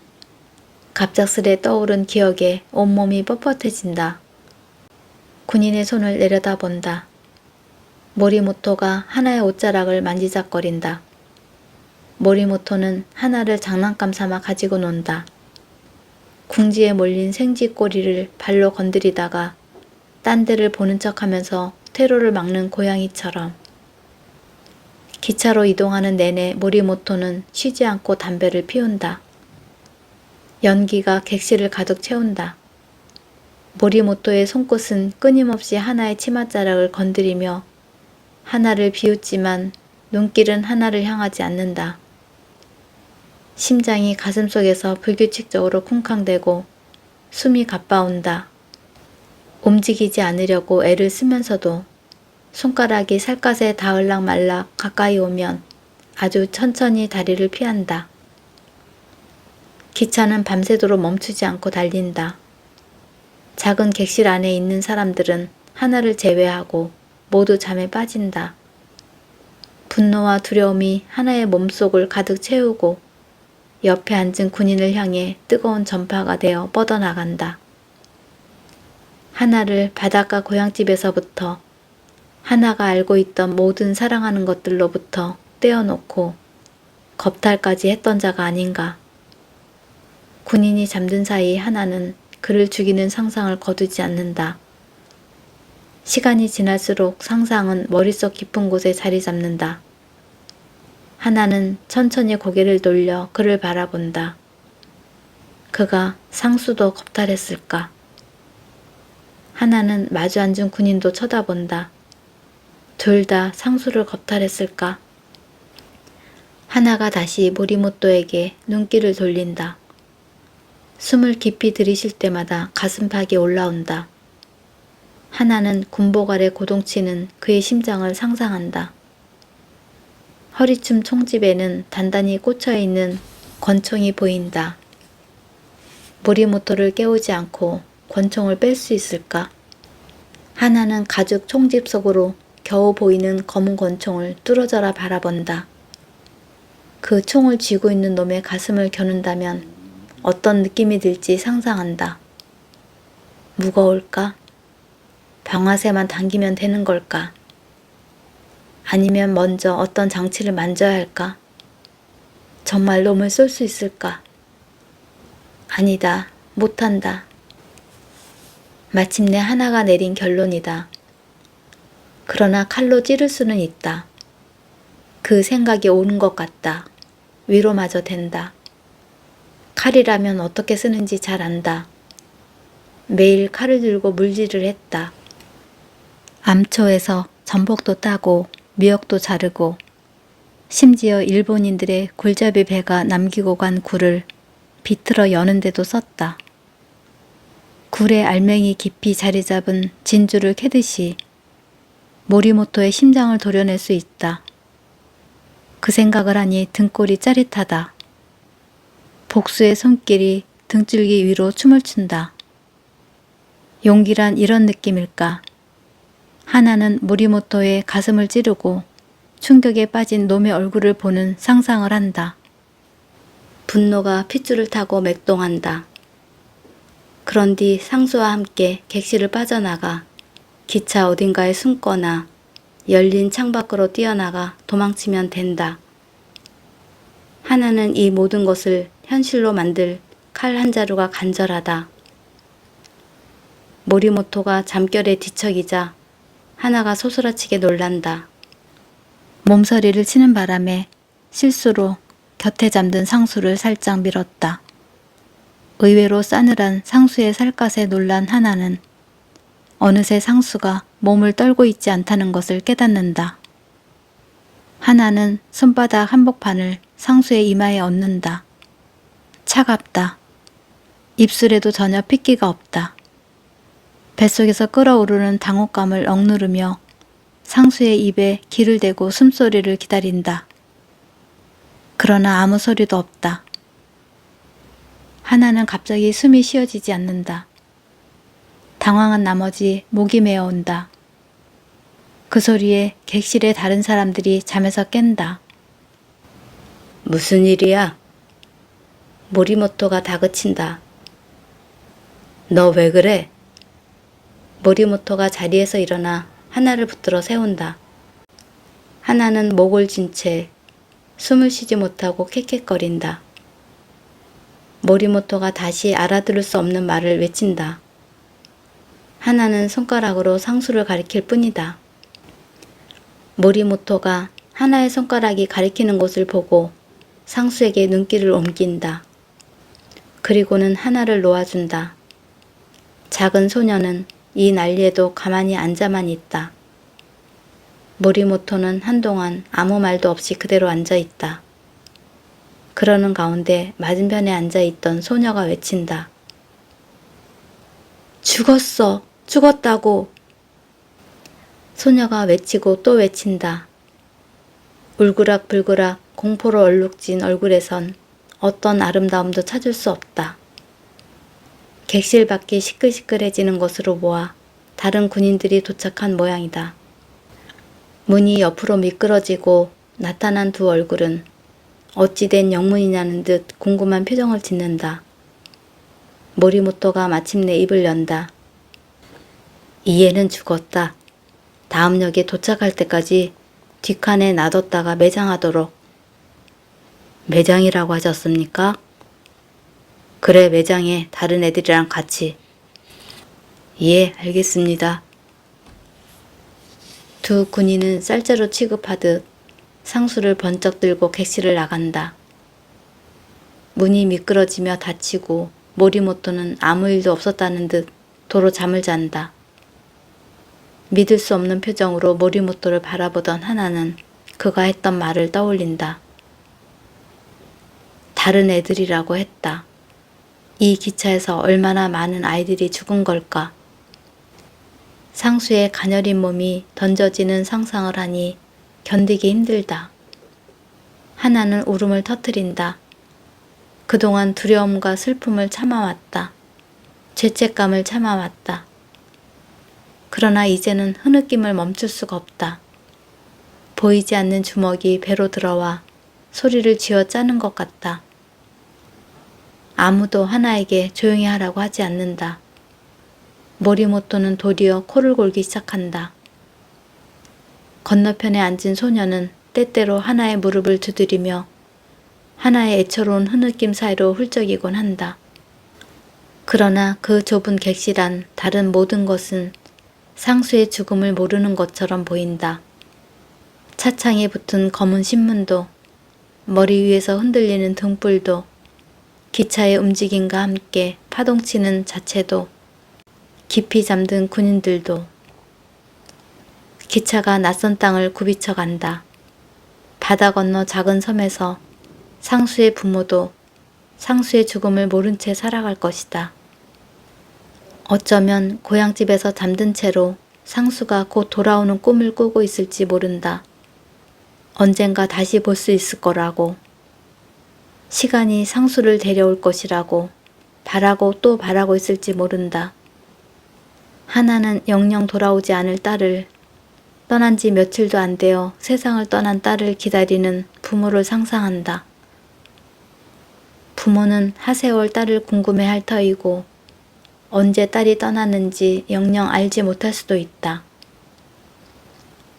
갑작스레 떠오른 기억에 온몸이 뻣뻣해진다. 군인의 손을 내려다본다. 모리모토가 하나의 옷자락을 만지작거린다. 모리모토는 하나를 장난감 삼아 가지고 논다. 궁지에 몰린 생쥐 꼬리를 발로 건드리다가 딴 데를 보는 척하면서 퇴로를 막는 고양이처럼. 기차로 이동하는 내내 모리모토는 쉬지 않고 담배를 피운다. 연기가 객실을 가득 채운다. 모리모토의 손끝은 끊임없이 하나의 치맛자락을 건드리며 하나를 비웃지만 눈길은 하나를 향하지 않는다. 심장이 가슴속에서 불규칙적으로 쿵쾅대고 숨이 가빠온다. 움직이지 않으려고 애를 쓰면서도 손가락이 살갗에 닿을락 말락 가까이 오면 아주 천천히 다리를 피한다. 기차는 밤새도록 멈추지 않고 달린다. 작은 객실 안에 있는 사람들은 하나를 제외하고 모두 잠에 빠진다. 분노와 두려움이 하나의 몸속을 가득 채우고 옆에 앉은 군인을 향해 뜨거운 전파가 되어 뻗어나간다. 하나를 바닷가 고향집에서부터 하나가 알고 있던 모든 사랑하는 것들로부터 떼어놓고 겁탈까지 했던 자가 아닌가. 군인이 잠든 사이 하나는 그를 죽이는 상상을 거두지 않는다. 시간이 지날수록 상상은 머릿속 깊은 곳에 자리 잡는다. 하나는 천천히 고개를 돌려 그를 바라본다. 그가 상수도 겁탈했을까? 하나는 마주 앉은 군인도 쳐다본다. 둘 다 상수를 겁탈했을까? 하나가 다시 모리모토에게 눈길을 돌린다. 숨을 깊이 들이쉴 때마다 가슴팍이 올라온다. 하나는 군복 아래 고동치는 그의 심장을 상상한다. 허리춤 총집에는 단단히 꽂혀있는 권총이 보인다. 모리모토를 깨우지 않고 권총을 뺄 수 있을까? 하나는 가죽 총집 속으로 겨우 보이는 검은 권총을 뚫어져라 바라본다. 그 총을 쥐고 있는 놈의 가슴을 겨눈다면 어떤 느낌이 들지 상상한다. 무거울까? 병화새만 당기면 되는 걸까? 아니면 먼저 어떤 장치를 만져야 할까? 정말 놈을 쏠 수 있을까? 아니다. 못한다. 마침내 하나가 내린 결론이다. 그러나 칼로 찌를 수는 있다. 그 생각이 옳은 것 같다. 위로마저 된다. 칼이라면 어떻게 쓰는지 잘 안다. 매일 칼을 들고 물질을 했다. 암초에서 전복도 따고 미역도 자르고 심지어 일본인들의 굴잡이 배가 남기고 간 굴을 비틀어 여는 데도 썼다. 굴의 알맹이 깊이 자리 잡은 진주를 캐듯이 모리모토의 심장을 도려낼 수 있다. 그 생각을 하니 등골이 짜릿하다. 복수의 손길이 등줄기 위로 춤을 춘다. 용기란 이런 느낌일까? 하나는 모리모토의 가슴을 찌르고 충격에 빠진 놈의 얼굴을 보는 상상을 한다. 분노가 핏줄을 타고 맥동한다. 그런 뒤 상수와 함께 객실을 빠져나가 기차 어딘가에 숨거나 열린 창밖으로 뛰어나가 도망치면 된다. 하나는 이 모든 것을 현실로 만들 칼 한 자루가 간절하다. 모리모토가 잠결에 뒤척이자 하나가 소스라치게 놀란다. 몸서리를 치는 바람에 실수로 곁에 잠든 상수를 살짝 밀었다. 의외로 싸늘한 상수의 살갗에 놀란 하나는 어느새 상수가 몸을 떨고 있지 않다는 것을 깨닫는다. 하나는 손바닥 한복판을 상수의 이마에 얹는다. 차갑다. 입술에도 전혀 핏기가 없다. 뱃속에서 끓어오르는 당혹감을 억누르며 상수의 입에 귀를 대고 숨소리를 기다린다. 그러나 아무 소리도 없다. 하나는 갑자기 숨이 쉬어지지 않는다. 당황한 나머지 목이 메어온다. 그 소리에 객실의 다른 사람들이 잠에서 깬다. 무슨 일이야? 모리모토가 다그친다. 너 왜 그래? 모리모토가 자리에서 일어나 하나를 붙들어 세운다. 하나는 목을 쥔 채 숨을 쉬지 못하고 캑캑거린다. 모리모토가 다시 알아들을 수 없는 말을 외친다. 하나는 손가락으로 상수를 가리킬 뿐이다. 모리모토가 하나의 손가락이 가리키는 곳을 보고 상수에게 눈길을 옮긴다. 그리고는 하나를 놓아준다. 작은 소녀는 이 난리에도 가만히 앉아만 있다. 모리모토는 한동안 아무 말도 없이 그대로 앉아있다. 그러는 가운데 맞은편에 앉아있던 소녀가 외친다. 죽었어! 죽었다고! 소녀가 외치고 또 외친다. 울그락불그락 공포로 얼룩진 얼굴에선 어떤 아름다움도 찾을 수 없다. 객실 밖이 시끌시끌해지는 것으로 보아 다른 군인들이 도착한 모양이다. 문이 옆으로 미끄러지고 나타난 두 얼굴은 어찌된 영문이냐는 듯 궁금한 표정을 짓는다. 모리모토가 마침내 입을 연다. 이해는 죽었다. 다음 역에 도착할 때까지 뒷칸에 놔뒀다가 매장하도록. 매장이라고 하셨습니까? 그래, 매장에 다른 애들이랑 같이. 예, 알겠습니다. 두 군인은 쌀자루 취급하듯 상수를 번쩍 들고 객실을 나간다. 문이 미끄러지며 닫히고 모리모토는 아무 일도 없었다는 듯 도로 잠을 잔다. 믿을 수 없는 표정으로 모리모토를 바라보던 하나는 그가 했던 말을 떠올린다. 다른 애들이라고 했다. 이 기차에서 얼마나 많은 아이들이 죽은 걸까? 상수의 가녀린 몸이 던져지는 상상을 하니 견디기 힘들다. 하나는 울음을 터뜨린다. 그동안 두려움과 슬픔을 참아왔다. 죄책감을 참아왔다. 그러나 이제는 흐느낌을 멈출 수가 없다. 보이지 않는 주먹이 배로 들어와 소리를 쥐어 짜는 것 같다. 아무도 하나에게 조용히 하라고 하지 않는다. 모리모토는 도리어 코를 골기 시작한다. 건너편에 앉은 소녀는 때때로 하나의 무릎을 두드리며 하나의 애처로운 흐느낌 사이로 훌쩍이곤 한다. 그러나 그 좁은 객실 안 다른 모든 것은 상수의 죽음을 모르는 것처럼 보인다. 차창에 붙은 검은 신문도, 머리 위에서 흔들리는 등불도, 기차의 움직임과 함께 파동치는 자체도, 깊이 잠든 군인들도. 기차가 낯선 땅을 굽이쳐 간다. 바다 건너 작은 섬에서 상수의 부모도 상수의 죽음을 모른 채 살아갈 것이다. 어쩌면 고향집에서 잠든 채로 상수가 곧 돌아오는 꿈을 꾸고 있을지 모른다. 언젠가 다시 볼 수 있을 거라고. 시간이 상수를 데려올 것이라고 바라고 또 바라고 있을지 모른다. 하나는 영영 돌아오지 않을 딸을, 떠난 지 며칠도 안 되어 세상을 떠난 딸을 기다리는 부모를 상상한다. 부모는 하세월 딸을 궁금해할 터이고 언제 딸이 떠났는지 영영 알지 못할 수도 있다.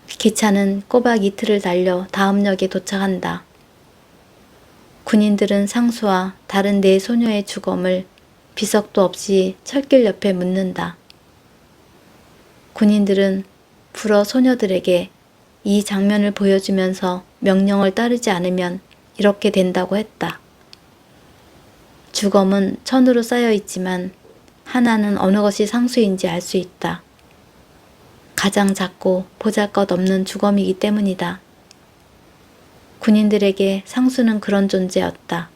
기차는 꼬박 이틀을 달려 다음 역에 도착한다. 군인들은 상수와 다른 네 소녀의 주검을 비석도 없이 철길 옆에 묻는다. 군인들은 불어 소녀들에게 이 장면을 보여주면서 명령을 따르지 않으면 이렇게 된다고 했다. 주검은 천으로 쌓여 있지만 하나는 어느 것이 상수인지 알 수 있다. 가장 작고 보잘것없는 주검이기 때문이다. 군인들에게 상수는 그런 존재였다.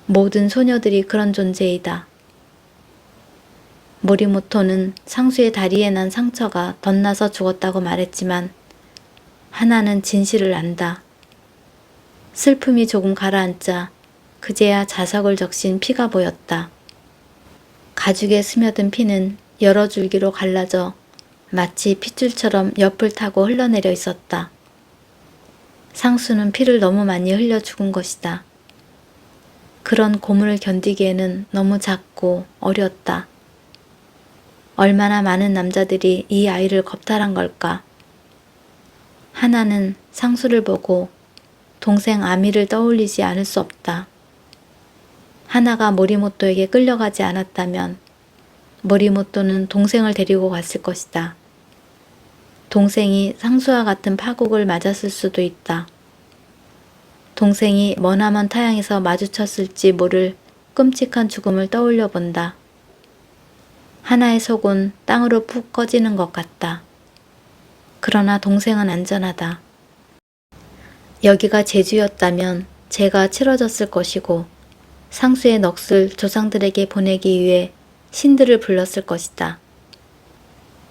모든 소녀들이 그런 존재이다. 모리모토는 상수의 다리에 난 상처가 덧나서 죽었다고 말했지만 하나는 진실을 안다. 슬픔이 조금 가라앉자 그제야 자석을 적신 피가 보였다. 가죽에 스며든 피는 여러 줄기로 갈라져 마치 핏줄처럼 옆을 타고 흘러내려 있었다. 상수는 피를 너무 많이 흘려 죽은 것이다. 그런 고문을 견디기에는 너무 작고 어렸다. 얼마나 많은 남자들이 이 아이를 겁탈한 걸까? 하나는 상수를 보고 동생 아미를 떠올리지 않을 수 없다. 하나가 모리모토에게 끌려가지 않았다면 모리모토는 동생을 데리고 갔을 것이다. 동생이 상수와 같은 파국을 맞았을 수도 있다. 동생이 머나먼 타향에서 마주쳤을지 모를 끔찍한 죽음을 떠올려 본다. 하나의 속은 땅으로 푹 꺼지는 것 같다. 그러나 동생은 안전하다. 여기가 제주였다면 죄가 치러졌을 것이고 상수의 넋을 조상들에게 보내기 위해 신들을 불렀을 것이다.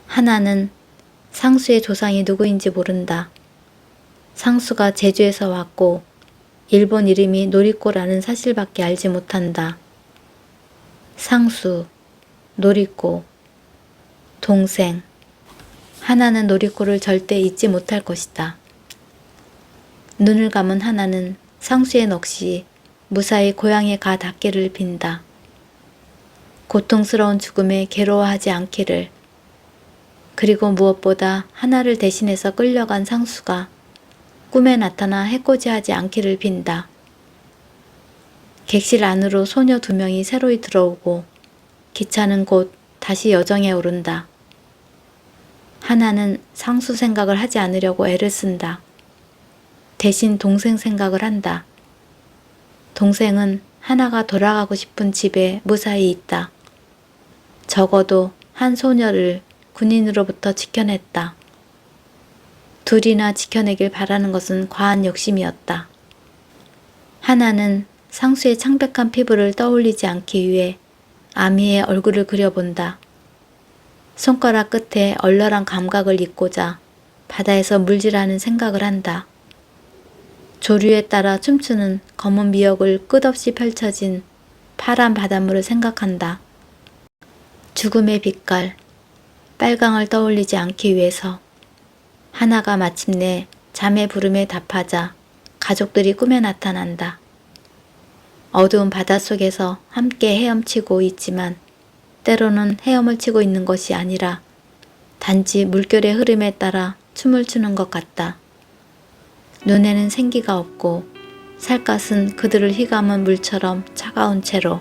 하나는 상수의 조상이 누구인지 모른다. 상수가 제주에서 왔고 일본 이름이 노리꼬라는 사실밖에 알지 못한다. 상수, 노리꼬, 동생. 하나는 노리꼬를 절대 잊지 못할 것이다. 눈을 감은 하나는 상수의 넋이 무사히 고향에 가 닿기를 빈다. 고통스러운 죽음에 괴로워하지 않기를. 그리고 무엇보다 하나를 대신해서 끌려간 상수가 꿈에 나타나 해코지하지 않기를 빈다. 객실 안으로 소녀 2명이 새로이 들어오고 기차는 곧 다시 여정에 오른다. 하나는 상수 생각을 하지 않으려고 애를 쓴다. 대신 동생 생각을 한다. 동생은 하나가 돌아가고 싶은 집에 무사히 있다. 적어도 한 소녀를 군인으로부터 지켜냈다. 둘이나 지켜내길 바라는 것은 과한 욕심이었다. 하나는 상수의 창백한 피부를 떠올리지 않기 위해 아미의 얼굴을 그려본다. 손가락 끝에 얼얼한 감각을 잊고자 바다에서 물질하는 생각을 한다. 조류에 따라 춤추는 검은 미역을 끝없이 펼쳐진 파란 바닷물을 생각한다. 죽음의 빛깔, 빨강을 떠올리지 않기 위해서 하나가 마침내 잠의 부름에 답하자 가족들이 꿈에 나타난다. 어두운 바닷속에서 함께 헤엄치고 있지만 때로는 헤엄을 치고 있는 것이 아니라 단지 물결의 흐름에 따라 춤을 추는 것 같다. 눈에는 생기가 없고 살갗은 그들을 휘감은 물처럼 차가운 채로